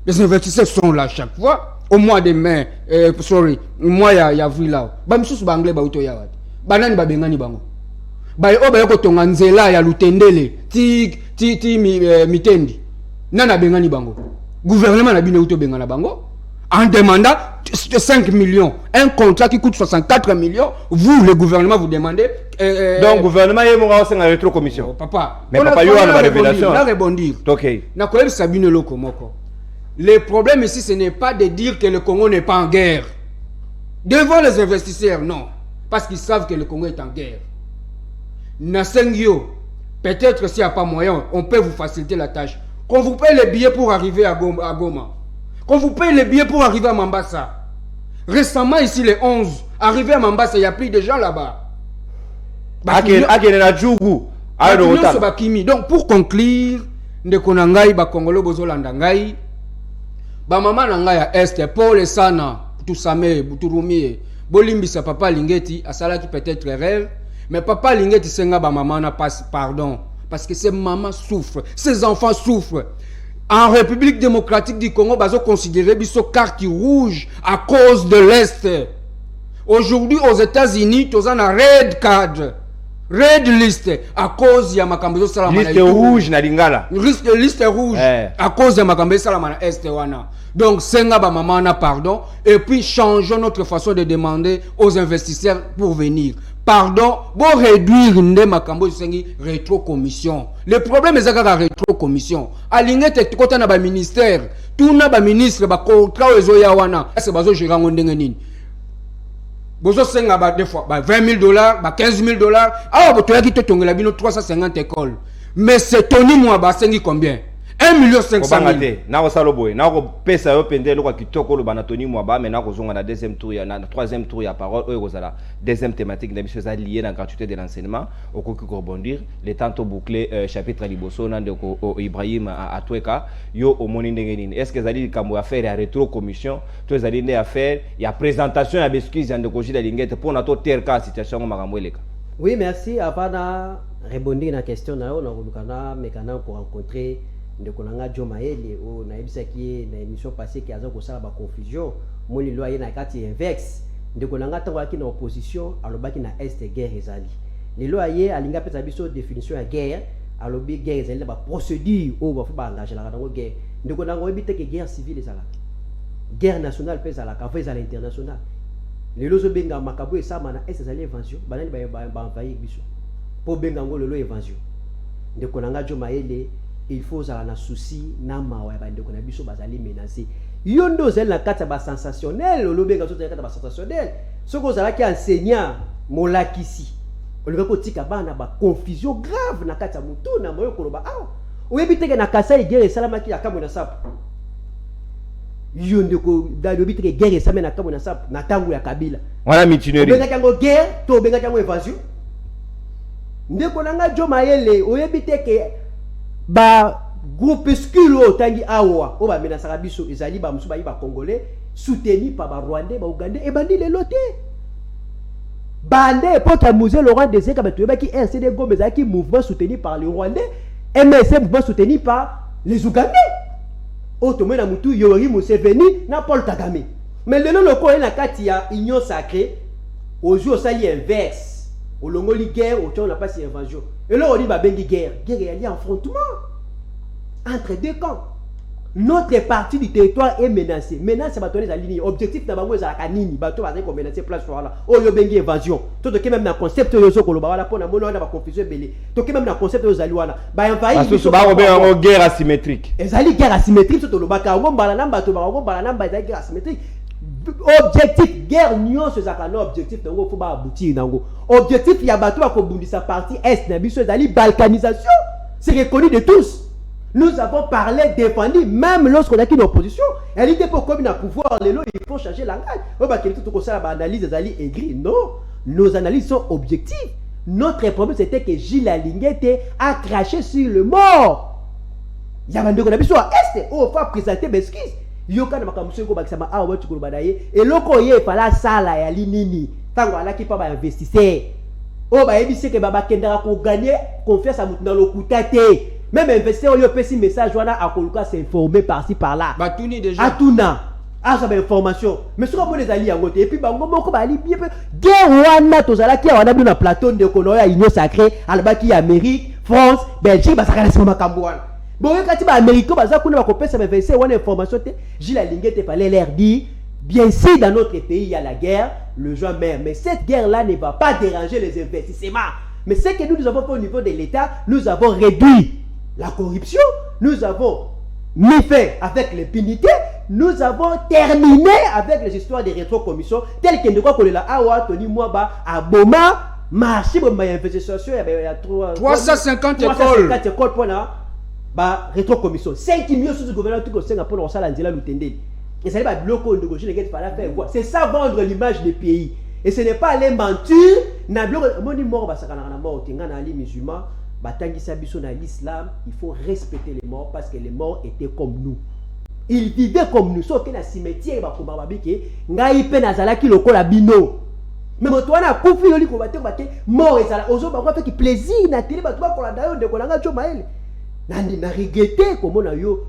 Les investisseurs sont là chaque fois. Au mois de mai, au mois d'avril là. Bamisusu banglais ba uto ya wat. Banani ba bengani bango. Ba o ba yoko tonga nzela ya lutendele ti mitendi. Nana bengani bango. Gouvernement na bino uto bengana bango en demandant 5 millions. Un contrat qui coûte 64 millions. Vous, le gouvernement, vous demandez. Donc, le gouvernement est mort en rétro-commission. Papa. Mais papa, il y a une révélation. On va rebondir. Ok. Le problème ici, ce n'est pas de dire que le Congo n'est pas en guerre. Devant les investisseurs, non. Parce qu'ils savent que le Congo est en guerre. Nasengyo, peut-être s'il n'y a pas moyen, on peut vous faciliter la tâche. Qu'on vous paye les billets pour arriver à Goma. Qu'on vous paye les billets pour arriver à Mambasa. Récemment, ici, les 11, arrivé à Mambasa, il y a plus de gens là-bas. Donc, pour conclure, Ndekonangai, Bakongolo, Bozolandangai, Bamama Nangaya Est, Paul et Sana, Toussame, Bouturumi, Bolimbisa, Papa Lingeti, Asala qui peut-être rêve, mais Papa Lingeti, Senga, Bamama n'a pas pardon. Parce que ces mamans souffrent, ces enfants souffrent. En République démocratique du Congo, ils ont considéré biso carte rouge à cause de l'Est. Aujourd'hui, aux États-Unis, ils ont un red card, red list à cause de Makambezo Salamana. Liste rouge na lingala. Liste rouge à cause de Makambezo Salamana Est wana. Donc, senga ba maman na pardon et puis changeons notre façon de demander aux investisseurs pour venir. Pardon, pour réduire une makambo sengi rétro-commission. Le problème est que la rétro-commission. Aligné te kota na ba ministère, tout na ba ministre ba contrat ezo ya wana. C'est bazo girango ndenge nini. Bozo senga ba des fois ba $20 000, ba $15 000. Ah bo to yaki to tongela bino 350 écoles. Mais c'est Tony Mwaba sengi combien? 1 500 000. Nako saloboy, nako pesa yo pende lo kwa kitoko lo banatoni Mwaba, mais nako zonga na deuxième tour ya na troisième tour ya parole oyo kozala deuxième thématique na biso za lié na gratuité de l'enseignement au koki ko rebondir les temps bouclé chapitre liboso na ndeko Ibrahim Atweka yo au moni ndenge nini. Est-ce que zali kambo affaire ya rétro commission to zali ne affaire ya présentation ya excuse ya ndeko Jila Lingete pour na to terka situation makambo eleka. Oui, merci. Avant de répondre à la question, on a pour rencontrer Ndekonanga Joe Maele ou na ebisa qui na émission passée qui a zo kosala ba confusion moni loi na kati inverse Ndekonanga tango aki na opposition alobaki na est guerre ezali les lois ye alinga pesa biso définition ya guerre alobi guerre ezali ba procédure ou ba fa engager la dans guerre Ndekonanga obite que guerre civile ezala guerre nationale pesa la ka fa internationale les lozo benga makabo esama na est ezali invasion banani ba envahir biso pour benga ngolo lo invasion Ndekonanga Joe Maele il faut avoir un souci na mawa ya bandeko na biso bazali menacé yondo zel na kata ba sensationnel olobenga zo kata ba sensationnel soko zala ki enseignant molakisi oleka ko tika bana ba confusion grave na kata mutu na moyo koloba ah oyebiteke na Kasai guerre salamaki ya kamwe na sapu yondo ko dalobiteke guerre salamaki na kamwe na sapu na tangu ya Kabila wana mitinerie benga kango guerre to benga kango invasion ndeko nanga Joe Maele oyebiteke ba groupuscule tangi awa o ba menasaka biso ezali ba musu ba congolais soutenu par ba rwandais ba ougandais et bandi le loté bande pour musée Laurent Désiré Kabila ba ki RCD Gomez qui mouvement soutenu par les rwandais MSC mouvement soutenu par les ougandais automé na mutu Yoweri Museveni na Paul Kagame mais le loko na kati ya union sacrée au jour sali inverse au longoli guerre au on n'a pas si invasion et là on dit ba bengi guerre il y a affrontement entre deux camps notre partie du territoire est menacée maintenant c'est batonner la ligne objectif na bango za kanini bato ba ko menacer place voilà oh yo bengi invasion to to même na concept yo zo ko lo ba wala pona mono na ba confusion belé to même na concept yo zali wana ba envahir parce que ba ko benga guerre asymétrique ezali guerre asymétrique to lo ba ka ngo mbala namba to ba ngo mbala namba ezali guerre asymétrique objectif guerre nyonso ezaka na objectif nango faut ba aboutir nango objectif ya bato ba ko bundisa partie est na biso ezali balkanisation c'est reconnu de tous Nous avons parlé, défendu, même lorsqu'on a quitté l'opposition. Elle était pour comme il a pouvoir, il faut changer le langage. On va tout comme ça, l'analyse des alliés aigris. Non, nos analyses sont objectives. Notre problème, c'était que Gilles Alinguete a craché sur le mort. Il y a un de qu'on a est, on va présenter mes excuses. Yoka na makamuso ko bakisama a wa tukuru badaye et loko ye fala sala ya linini tango ala ki pa ba investisseur o ba ebise ke baba kendaka ko gagner confiance à mutu na lokuta te même investisseur yo pesi message wana akoluka s'informer par-ci par-là batuni déjà atuna asa ba information mais soka mo les alliés yango te et puis bango moko ba ali bien guerre wana tozala ki wana bi na plateau de konoya union sacrée albaki Amérique France Belgique ba sakala sima makambo wana. Bon, quand les Américains ont information, Gilles Alinguete fallait leur dire, bien sûr, dans notre pays, il y a la guerre, le joint mère. Mais cette guerre-là ne va pas déranger les investissements. Mais ce que nous avons fait au niveau de l'État, nous avons réduit la corruption, nous avons mis fin avec l'impunité, nous avons terminé avec les histoires des rétrocommissions, telles que nous avons dit, Tony Mwaba, à Boma, marché, il y a 350 écoles pour ba rétrocommission 5 millions sous le gouvernement tout comme pour on sala ndila lutendeli et ça va bloquer le gauche les gars fallait faire quoi c'est ça vendre l'image des pays et ce n'est pas aller mentir na bloquer moni mort ba sakana na mort tinga na ali musulman batangisa biso na l'islam il faut respecter les morts parce que les morts étaient comme nous ils vivaient comme nous sauf que na cimetière ba komba babike ngai pe na zala ki lokola bino mais moto wana kufi yoli ko bate mort ezala ozo ba quoi fait plaisir na télé ba to ba kola dayo de kolanga choma ele nandi na regretter comme on a yo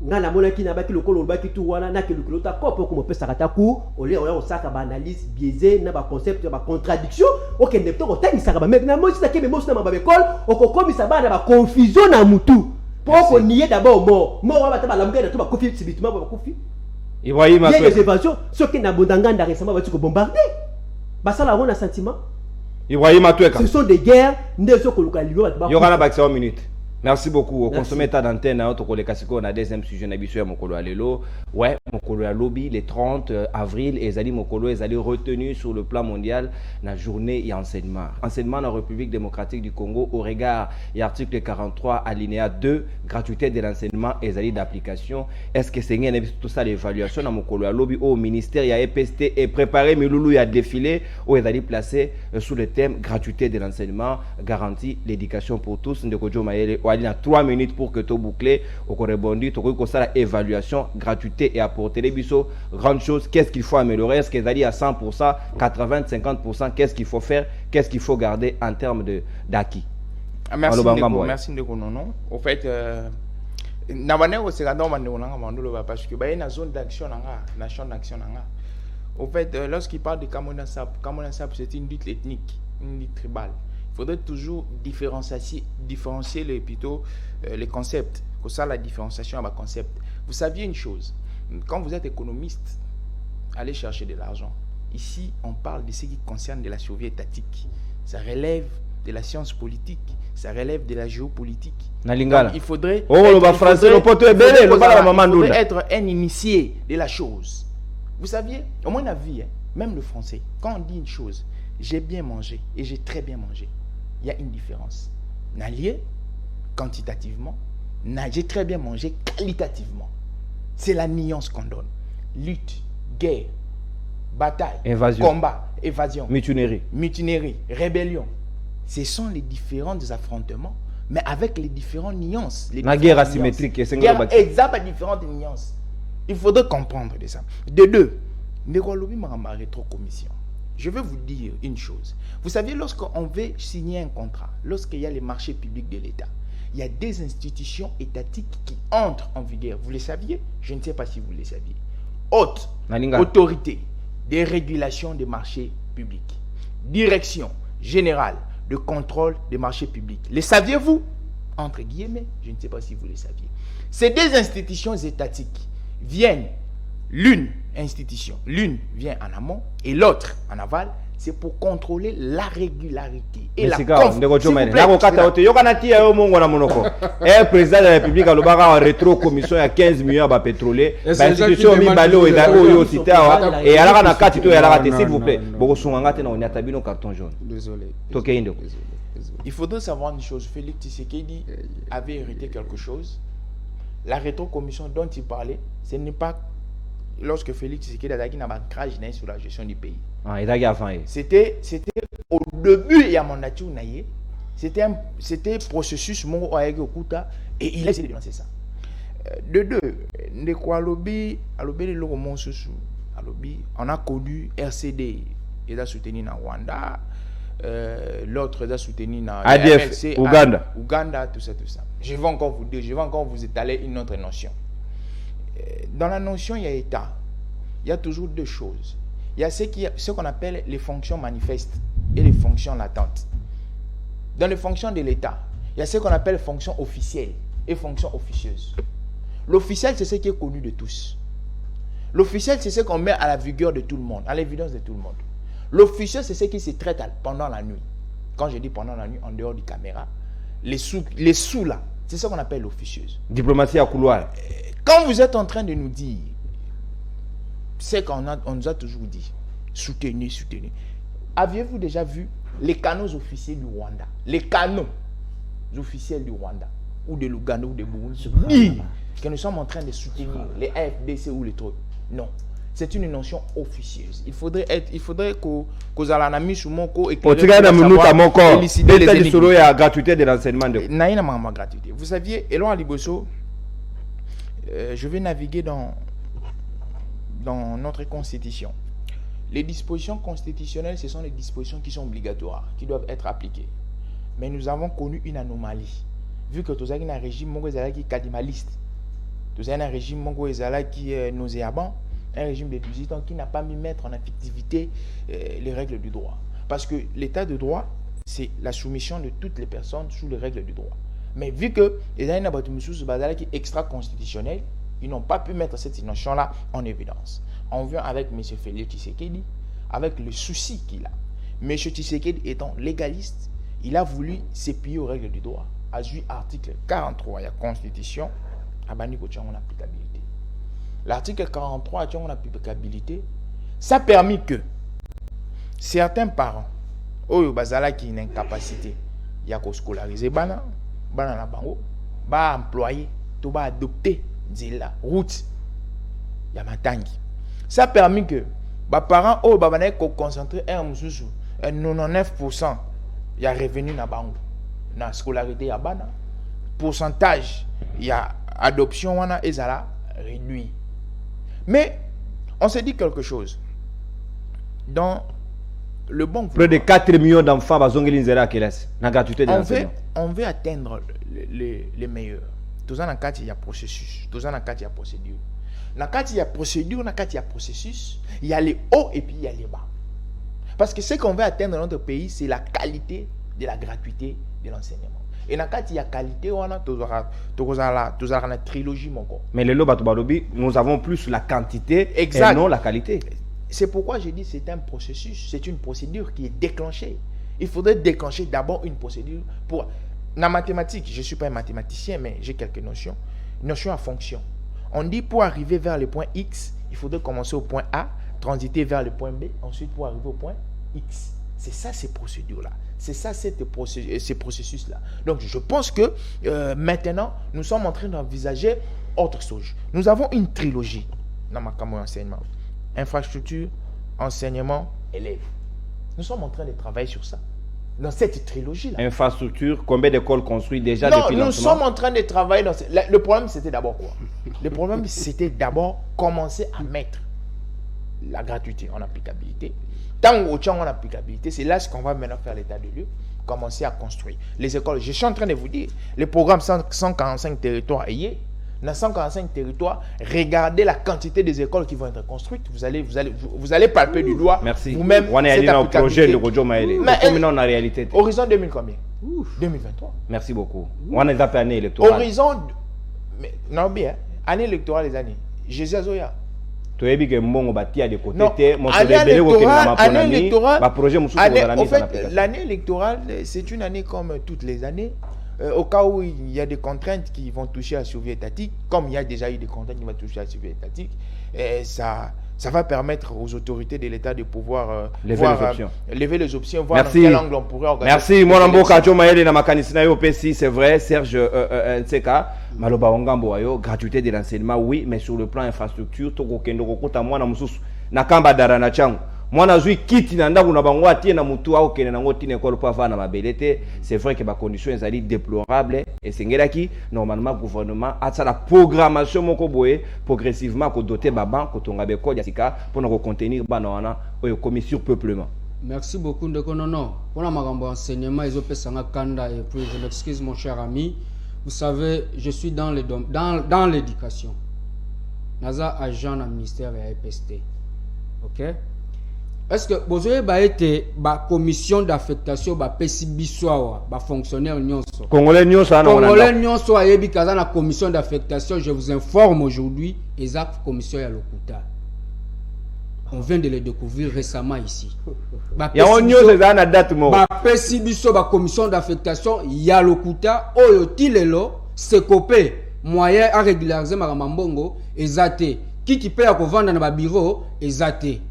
ngana mona ki na baki lokolo baki tu wana na ke lokolo ta kopo ko mo pesa kata ku ole on saka ba analyse biaisé na ba concept ba contradiction OK ne to ko tani saka ba mais na mo sita ke mo sita ba école o ko komisa ba na ba confusion na mutu pour ko nier d'abord mort wa ba ta ba lamuka na to ba kofi subitement ba kofi Ibrahim a fait évasion ce que na bondanga récemment ba tu ko bombarder ba ça là on a sentiment Ibrahim a tué. Ce sont des guerres ndezo ko luka liyo ba Yorana baksa 1 minute. Merci beaucoup. Au consommé ta d'antenne, on a deuxième sujet n'habitué à Mokolo Alelo. Ouais, Mokolo Alobi, le 30 avril, et Zali Mokolo, ils allaient retenu sur le plan mondial la journée et enseignement. Enseignement dans la République démocratique du Congo au regard et article 43 alinéa 2, gratuité de l'enseignement et Zali d'application. Est-ce que c'est tout ça l'évaluation dans Mokolo Alobi au ministère, il y a EPST et préparé, Miloulou, il y a défilé, où ils allaient placer sous le thème gratuité de l'enseignement, garantie l'éducation pour tous. Ndekojo Mayele. Il y a 3 minutes pour que tu boucles, au rebondi, tu as ça l'évaluation, gratuité et apporter les bisous. Grande chose, qu'est-ce qu'il faut améliorer? Est-ce qu'il y a 100%, 80%, 50%? Qu'est-ce qu'il faut faire? Qu'est-ce qu'il faut garder en termes d'acquis? Merci Ndeko Nono. Au fait, parce que il y a une zone d'action, une zone d'action. Au fait, lorsqu'il parle de Kamona Sap, c'est une lutte ethnique, une lutte tribale. Il faudrait toujours différencier les concepts. Pour ça, la différenciation à concept. Vous saviez une chose, quand vous êtes économiste, allez chercher de l'argent. Ici, on parle de ce qui concerne de la survie étatique. Ça relève de la science politique, ça relève de la géopolitique. Donc, il faudrait être un initié de la chose. Vous saviez, au moins la vie, même le français, quand on dit une chose, j'ai bien mangé et j'ai très bien mangé, il y a une différence. N'allié, quantitativement, j'ai très bien mangé qualitativement. C'est la nuance qu'on donne. Lutte, guerre, bataille, invasion, combat, évasion, mutinerie, rébellion. Ce sont les différents affrontements, mais avec les différentes nuances. La guerre asymétrique, c'est exact, différentes nuances. Il faudrait comprendre de ça. De deux, rétrocommission. Je veux vous dire une chose. Vous savez, lorsqu'on veut signer un contrat, lorsqu'il y a les marchés publics de l'État, il y a des institutions étatiques qui entrent en vigueur. Vous le saviez? Je ne sais pas si vous le saviez. Haute autorité des régulations des marchés publics. Direction générale de contrôle des marchés publics. Le saviez-vous? Entre guillemets, je ne sais pas si vous le saviez. Ces deux institutions étatiques viennent, l'une vient en amont et l'autre en aval, c'est pour contrôler la régularité et la confiance. Le président de la République a une rétro-commission à 15 millions de pétroliers. L'institution et s'il vous plaît. Désolé. Il faudrait savoir une chose. Félix Tshisekedi avait hérité quelque chose la rétrocommission dont il parlait, ce n'est pas lorsque Félix Tshisekedi a dit ancrage sur la gestion du pays. Ah, il a avant. C'était au début il y a mandature naïe. C'était processus mon okuta et il a essayé de lancer ça. De deux, on a connu RCD, il a soutenu na Rwanda, l'autre il a soutenu na ADF, Ouganda. Ouganda, tout ça. Je vais encore vous dire, je vais encore vous étaler une autre notion. Dans la notion il y a État, il y a toujours deux choses. Il y a ce qu'on appelle les fonctions manifestes et les fonctions latentes. Dans les fonctions de l'État, il y a ce qu'on appelle fonctions officielles et fonctions officieuses. L'officiel, c'est ce qui est connu de tous. L'officiel, c'est ce qu'on met à la vigueur de tout le monde, à l'évidence de tout le monde. L'officieux, c'est ce qui se traite pendant la nuit. Quand je dis pendant la nuit, en dehors du caméra, les sous là, c'est ce qu'on appelle l'officieuse. Diplomatie à couloir. Quand vous êtes en train de nous dire, c'est qu'on nous a toujours dit, soutenez. Aviez-vous déjà vu les canaux officiels du Rwanda? Les canaux officiels du Rwanda, ou de l'Ouganda, ou de Burundi, dire que nous sommes en train de soutenir les AFDC ou les trucs. Non. C'est une notion officieuse. Il faudrait que Alanami Soumoko et que élucider les énigmes. La gratuité de l'enseignement de gratuité. Vous saviez, Elon Aliboso, je vais naviguer dans notre constitution. Les dispositions constitutionnelles, ce sont les dispositions qui sont obligatoires, qui doivent être appliquées. Mais nous avons connu une anomalie. Vu que nous avons un régime qui est cadimaliste, nous avons un régime qui est nauséabond, un régime de 18 ans qui n'a pas mis mettre en effectivité les règles du droit. Parce que l'état de droit, c'est la soumission de toutes les personnes sous les règles du droit. Mais vu que les années qui est extra-constitutionnel, ils n'ont pas pu mettre cette notion-là en évidence. On vient avec M. Félix Tshisekedi, avec le souci qu'il a. M. Tshisekedi étant légaliste, il a voulu s'épier aux règles du droit. À l'article 43 de la Constitution, à en applicabilité. L'article 43 de la applicabilité, ça a permis que certains parents, qui ont une incapacité, il y a scolariser bana na bango, ba employer, to ba adopter la route, il y a matangi. Ça a permis que les parents ont concentré 99%, il y a revenu na bango, na scolarité ya bana, pourcentage, il y a adoption wana ezala réduit. Mais on s'est dit quelque chose. Dans le bon près de 4 millions d'enfants on veut atteindre les meilleurs. Tous en cas il y a processus, tous en cas il y a procédure. Dans le cas il y a procédure, dans le cas il y a processus, il y a les hauts et puis il y a les bas. Parce que ce qu'on veut atteindre dans notre pays, c'est la qualité de la gratuité de l'enseignement. Et dans le cas il y a qualité, on a toujours la trilogie mon corps. Mais les lobatobarobi, nous avons plus la quantité et non la qualité. C'est pourquoi j'ai dit c'est un processus, c'est une procédure qui est déclenchée. Il faudrait déclencher d'abord une procédure pour... Dans la mathématique, je ne suis pas un mathématicien, mais j'ai quelques notions. Notions à fonction. On dit pour arriver vers le point X, il faudrait commencer au point A, transiter vers le point B, ensuite pour arriver au point X. C'est ça ces procédures-là. C'est ça ces processus-là. Donc je pense que maintenant, nous sommes en train d'envisager autre chose. Nous avons une trilogie dans ma campagne enseignement. Infrastructure, enseignement, élèves. Nous sommes en train de travailler sur ça. Dans cette trilogie-là. Infrastructure, combien d'écoles construites déjà depuis longtemps? Nous sommes en train de travailler dans... Le problème, c'était d'abord quoi? Le problème, c'était d'abord commencer à mettre la gratuité en applicabilité. Tant au temps en applicabilité, c'est là ce qu'on va maintenant faire l'état de lieu, commencer à construire. Les écoles, je suis en train de vous dire, les programmes 145 territoires ayés, dans 145 territoires, regardez la quantité des écoles qui vont être construites. Vous allez palper du doigt. Merci. Vous-même, on est allé dans le projet de Rojo Maëlé. Mais en réalité. Horizon 2000 combien? 2023. Merci beaucoup. On est dans l'année électorale. Horizon. Mais, non, bien. Année électorale, les années. Jésus Azoya. Tu as dit que mon bâti a des côtés. Année électorale. En fait, l'année électorale, c'est une année comme toutes les années. Au cas où il y a des contraintes qui vont toucher à la survie étatique, comme il y a déjà eu des contraintes qui vont toucher à la survie étatique, ça Ça va permettre aux autorités de l'État de pouvoir lever les options, voir Merci. dans quel angle on pourrait organiser. Merci. Moi, Namboka, Chomaele, na makanisina yo PC, c'est vrai. Serge Nseka, Maloba Ongambo ayo, gratuité de l'enseignement, oui, mais sur le plan infrastructure, toko kendo kokota mwana mususu na kamba dara na changu. Mwana zui kiti na ndaku na bango atie na mutu au kene na ngoti école pour avoir na mabelete. C'est vrai que ba conditions ezali déplorables et sengelaki normalement gouvernement a ça la programmation moko boye progressivement ko doter baban ko tonga be ko yasika pour na contenir bana wana oyo komi surpeuplement. Merci beaucoup Ndeko Nono. Pour la magambo enseignement ils ont pesanga kanda et puis je m'excuse mon cher ami. Vous savez, je suis dans l'éducation. Naza agent dans le ministère de la EPST. OK? Est-ce que vous avez été la commission d'affectation ba PCBSOA, ba fonctionnaire nyonso? Congolais nyonso a yebi kaza na commission d'affectation, je vous informe aujourd'hui, exact commission ya lokuta. On vient de le découvrir récemment ici. Ya nyonso za na date mo. Ba PCBSOA ba commission d'affectation ya lokuta oyo tilelo sekopé moyen à régulariser makamambongo ezate. Qui peut ya kovanda na ba bureau ezate.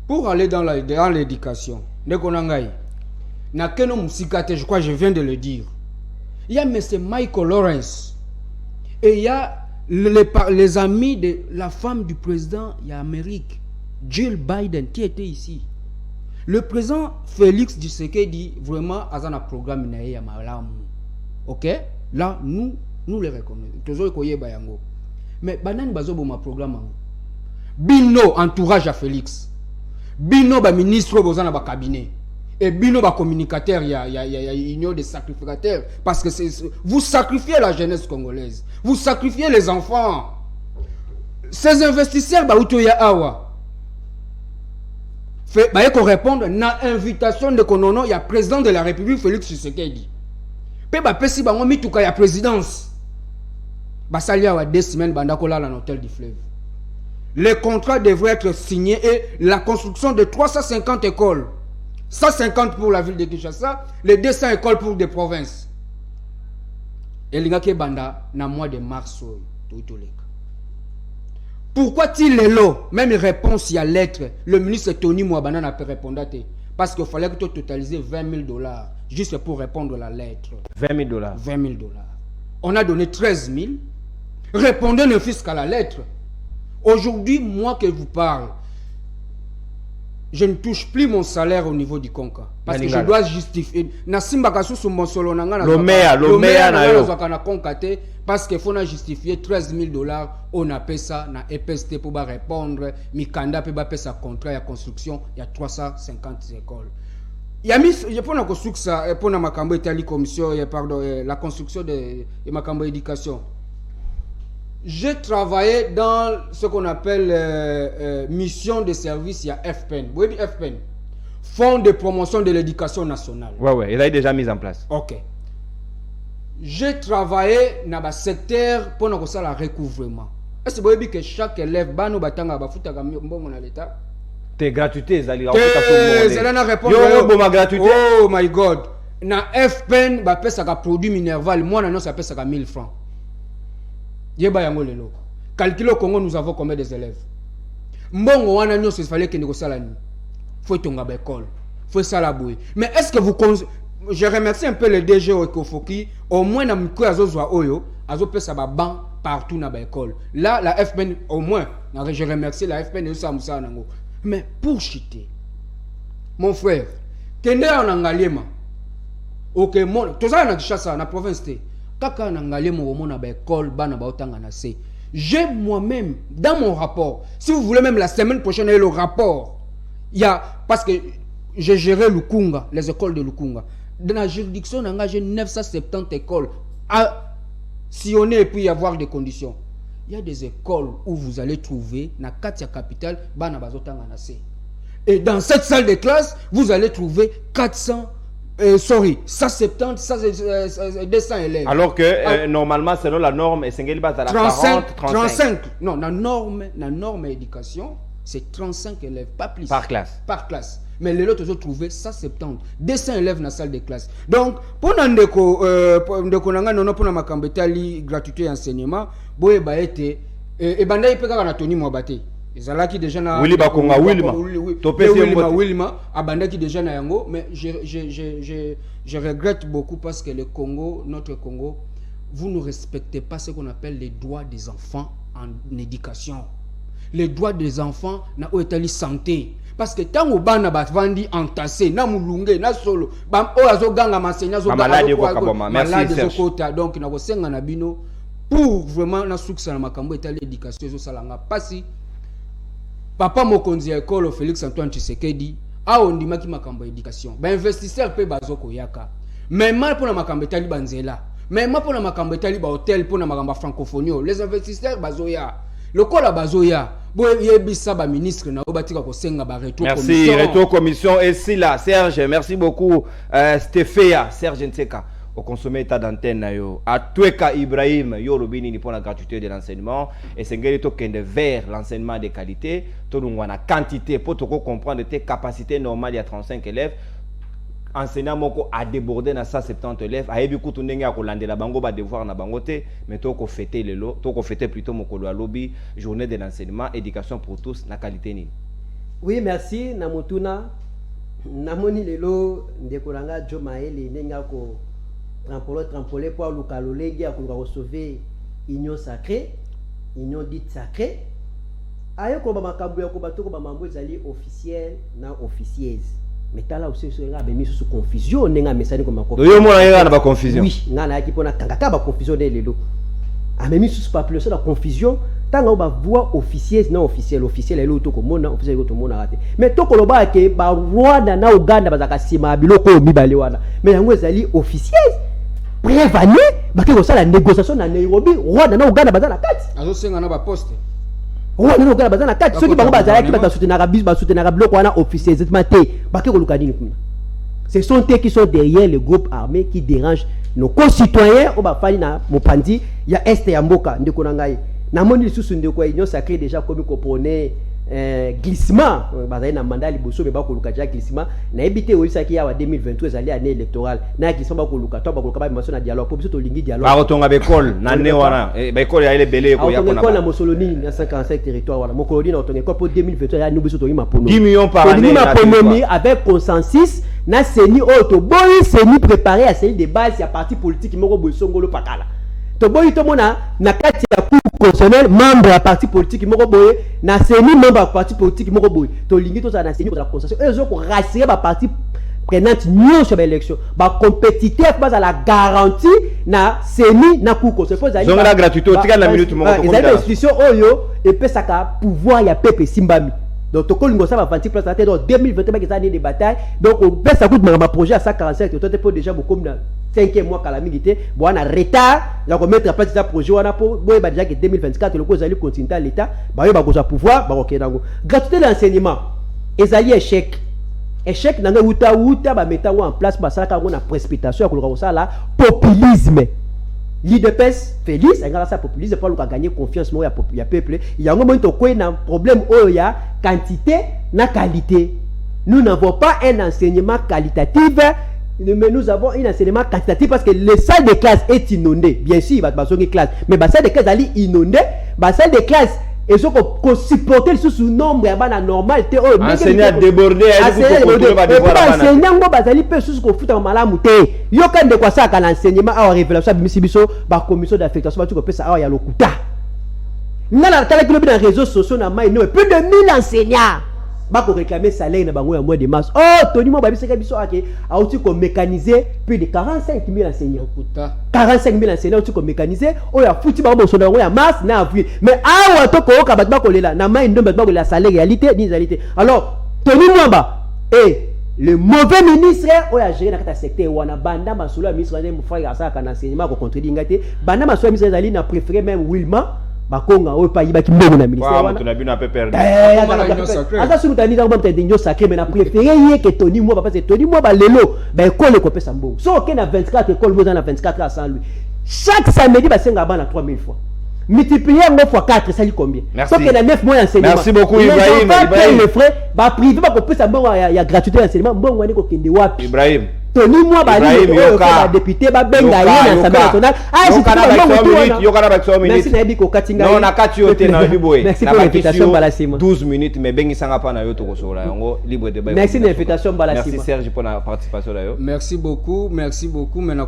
Pour aller dans l'éducation, je crois que je viens de le dire. Il y a M. Michael Lawrence et il y a les amis de la femme du président d'Amérique, Jill Biden, qui était ici. Le président Félix Tshisekedi dit vraiment à un programme. Ok? Là, nous les reconnaissons. Mais Banan Bazobo ma programme. Bino entourage à Félix. Bino ba ministre bozana ba cabinet et bino ba communicateur il y a union des sacrificateurs parce que vous sacrifiez la jeunesse congolaise, vous sacrifiez les enfants. Ces investisseurs ba utoya awa fait ba yeko répondre na invitation de Konono, il y a président de la République Félix Tshisekedi pe ba pesi bango mituka ya présidence ba salia wa 2 semaines banda kola na hôtel du Fleuve. Les contrats devraient être signés et la construction de 350 écoles. 150 pour la ville de Kinshasa, les 200 écoles pour des provinces. Et l'ingake banda na mois de mars. Pourquoi il est là? Même réponse, il y a lettre. Le ministre Tony Mouabana n'a pas répondu. Parce qu'il fallait que tu totalises $20,000 juste pour répondre à la lettre. $20,000. $20,000. On a donné 13 000. Répondez ne fût qu'à la lettre. Aujourd'hui, moi que je vous parle, je ne touche plus mon salaire au niveau du Conca. Parce que je dois justifier. Parce qu'il faut justifier $13,000. On a payé ça na EPST pour répondre. Mikanda peut payer sa contrat de construction. Il y a 350 écoles. Il y a mis, je prends la construction, pour la Makambo Italie Commission, pardon, la construction de Makambo Éducation. J'ai travaillé dans ce qu'on appelle mission de service, il y a FPN. Vous voyez FPN, Fonds de promotion de l'éducation nationale. Ouais, il a déjà mis en place. Ok. J'ai travaillé dans le secteur pour nous faire le recouvrement. Est-ce que vous voyez que chaque élève, nous batanga bafuta kambongo na l'état? T'es gratuité, c'est la réponse. Oh my God. Na FPN, bah pesa ka produit minerval, moi non ça pesa ka 1,000 francs. Yeba yango lelo. Calculer au Congo, nous avons combien d'élèves? Mbongo wana nyonso il fallait que nous salani. Faut tonga ba école. Faut ça la bouille. Mais est-ce que vous je remercie un peu le DG Okofoki au moins na miko azozwa oyo, azo pesa ba banc partout na ba école. Là la FPN au moins, je remercie la FPN ça musa nango. Mais pour chiter. Mon frère, kende en Angaliema. OK, mon toza na Kinshasa na province té. Kaka nangalé mon na ba école bana ba otanga na C. J'ai moi-même dans mon rapport, si vous voulez même la semaine prochaine le rapport, il y a parce que j'ai géré Lukunga, les écoles de Lukunga. Dans la juridiction j'ai 970 écoles à sillonner et puis y avoir des conditions. Il y a des écoles où vous allez trouver na Katia capitale bana ba otanga na C. Et dans cette salle de classe, vous allez trouver 170, 200 élèves. Alors que normalement, selon la norme, c'est 35. Non, la norme éducation, c'est 35 élèves, pas plus. Par classe. Par classe. Mais les autres ont trouvé 170, 200 élèves dans la salle de classe. Donc, pour Ndeko Nanga, non, pour Makambetali, gratuité et enseignement, Boye Baete, et Banda Ipeka na Tony Mwabate. ezalaki déjà na Willy Bakonga Wilma abandaki déjà na yango, mais je regrette beaucoup parce que le Congo, notre Congo, vous ne respectez pas ce qu'on appelle les droits des enfants en éducation. Les droits des enfants na oetali santé. Parce que tant au bana batvandi entassé na mulunge na solo ba o azoganga masenya zo malade ko merci Serge. Donc na kosenga na bino pour vraiment na succès na makambo etali éducation zo salanga pasi papa mokonzi ya école Félix Antoine Tshisekedi a ondimaki makambo éducation ba investisseur pe bazoko yaka même mal pour na makambo etali banzela même pour na makambo etali ba hôtel pour na makambo francophonie les investisseurs bazoya lokola bazoya boyebisa ba ministre na obatika ko senga ba retour commission. Merci, retour commission et si là Serge, merci beaucoup Stéphia Serge Nseka au consommer état d'antenne na yo Atweka Ibrahim yo robini ni pour la gratuité de l'enseignement et sengeli to kende vers l'enseignement de qualité to lungwa na quantité pour to comprendre tes capacités normales il y a 35 élèves. Enseignant moko a débordé na 170 élèves a yebi kutu ndenge ya kolandela bango ba devoir na bango te mais to ko fêter lelo to ko fêter plutôt mokolo ya lobi journée de l'enseignement éducation pour tous na qualité ni. Oui, merci na mutuna namoni lelo ndekolanga Jo Maele ndenge ko trampoler pour lukalolegi ya ko sauver union sacrée union dite sacrée ayo ko ba makambo ya ko batoko ba mambo ezali officiel na officieuse. Mais là aussi sur nga bemi sous confusion nenga mesani comme confusion. Yo mona nga na ba confusion. Oui, nga na ki pona kangaka ba confusion de lelo. A memi sous pas plus la confusion tanga ba voix officieuse non officielle officielle lelo to ko mona officielle to mona raté. Mais to ko loba ke ba Rwanda na Uganda bazaka sima biloko mibale wana. Mais yango ezali officieuse prévané ba ke ko sala négociation na Nairobi Rwanda na Uganda bazana kati. Azo senga na ba poste. Oh non non bazana kati ceux qui bango bazala qui ba soutenir biloko wana officieusement te ba ke ko lukani kuna. Ce sont eux qui sont derrière le groupe armé qui dérangent nos concitoyens au bafali na mopandi ya est ya mboka ndeko na ngai na moni lisusu ndeko union sacrée déjà comme comprenez glissement bazali na mandat liboso me ba ko luka ja glissement na ebité oyisaki ya wa 2023 ezali année électorale na glissement ba ko luka to ba ko ba maso na dialogue pour biso to lingi dialogue ba rotonga bekol na ne wana ba école ya ile belé ko ya kona na Mosoloni na 55 territoire wana mokoloni na rotonga pour 2023 ya nubiso to yima pono 10 millions par année na ponomi avec consensus na seni auto boy seni préparé à celle de base ya parti politique moko boisongolo pakala to boy to mona na kati ya cour constitutionnel membre ya parti politique moko boy na seni membre ya parti politique moko boy to lingi to za na seni ko la consensus ezo ko rassurer ba parti prenante nyonso sur l'élection ba compétiteur base à la garantie na seni na cour constitutionnel donc la gratuité tika na minute moko to ko institution oyo epesaka pouvoir ya pepe simbami. Donc, tu as ça va 20 place donc 2021 qui année de bataille. Donc, on baisse ça coûte ma projet à 145. Tu as déjà beaucoup de 5e mois calamité. Bon, on a retard. Il va mettre en place ce projet. On a pour déjà que 2024 le cause allait continuer à l'état. Bah, il va pouvoir. Bah, ok, d'accord. Gratuité l'enseignement. Ezali échec. Échec dans le outa bah mettre en place bah ça quand on a précipitation à cause ça là populisme. L'IDPS Félix engala sa populisme pour gagner confiance moi ya peuple il y a un moment to quoi un problème oh ya quantité na qualité nous n'avons pas un enseignement qualitatif mais nous avons un enseignement quantitatif parce que le salle de classe est inondé bien sûr il va passer une classe mais la salle de classe ali inondé la salle de classe et ce qu'on supporter sous nombre ya bana normal te oh enseignant débordé enseignant ngo bazali pe sous ko futa malamu te yo kan de kwa ça ka l'enseignement a révélation bimisi biso ba commission d'affectation ba tu ko pesa a ya lokuta ngala tala kilo bi na réseaux sociaux na mai no plus de 1000 enseignants ba ko réclamer salaire na bango ya mois de mars oh toni mo ba biseka biso ake a outi ko mécaniser plus de 45 000 enseignants 45 000 enseignants outi ko mécaniser o ya futi ba boso na ya mars na avril mais awa to ko ka ba ko lela na mai ndombe ba ko la salaire réalité ni réalité alors toni mo ba le mauvais ministre o ya gérer na kata secteur wana banda masolo ya ministre mo frère ça ka na enseignement ko contredire ngate banda masolo ya ministre ali na préféré même Wilma bakonga oyo pa yibaki mbongo na ministère wana tuna bino ape perdu ata sulu tani ndango mta ndinyo sacré mais na préféré yeke Tony moi parce que Tony moi ba lelo ba école ko pesa mbongo so ok na 24 école vous na 24 à 100 lui chaque samedi ba senga bana 3000 fois multiplier 9 fois 4 ça lui combien merci. Donc il y a 9 mois d'enseignement merci beaucoup Ibrahim les frais ba privé ba ko pesa mbongo ya gratuité d'enseignement mbongo wani ko kende wapi Ibrahim Tony moi ba député ba benga yé na Assemblée nationale. Ah je yokana ba 5 minutes. Merci na biko katinga. Non na kati yote na biboé. Merci pour l'invitation Balasima. 12 minutes mais bengi sanga pa na yo to kosola yango libre débat. Merci de l'invitation Balasima. Merci Serge pour la participation là yo. Merci beaucoup mais na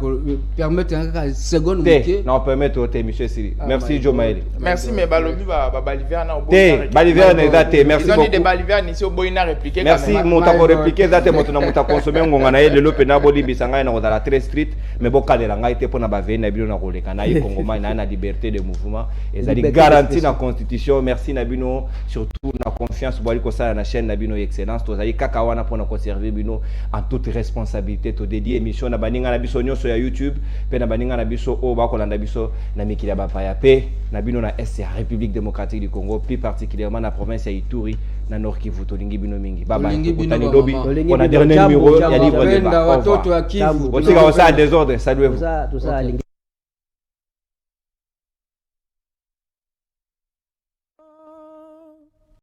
permettre un seconde moké. Non permettre au monsieur Siri. Merci Joe Maël. Merci mais balobi ba Balivian na obo. Balivian na date. Merci beaucoup. Ils ont dit de Balivian ici au boina répliquer. Merci monta ko répliquer date monta na monta consommer ngonga na le pena boli bisanga na kozala très strict mais bokalela ngai te pona ba vena bino na koleka na ye Congo na liberté de mouvement et ça dit garantie na constitution. Merci na bino surtout na confiance boali ko sala na chaîne na bino excellence to zali kaka wana pona conserver bino en toute responsabilité to dédier émission na baninga na biso nyonso ya YouTube pe na baninga na biso o ba kolanda biso na mikili ba paya pe na bino na SR République démocratique du Congo plus particulièrement na province ya Ituri na Nord Kivu to lingi bino mingi baba kutani lobi on a dernier numéro ya livre de watoto wa Kivu aussi ça désordre saluez vous tout ça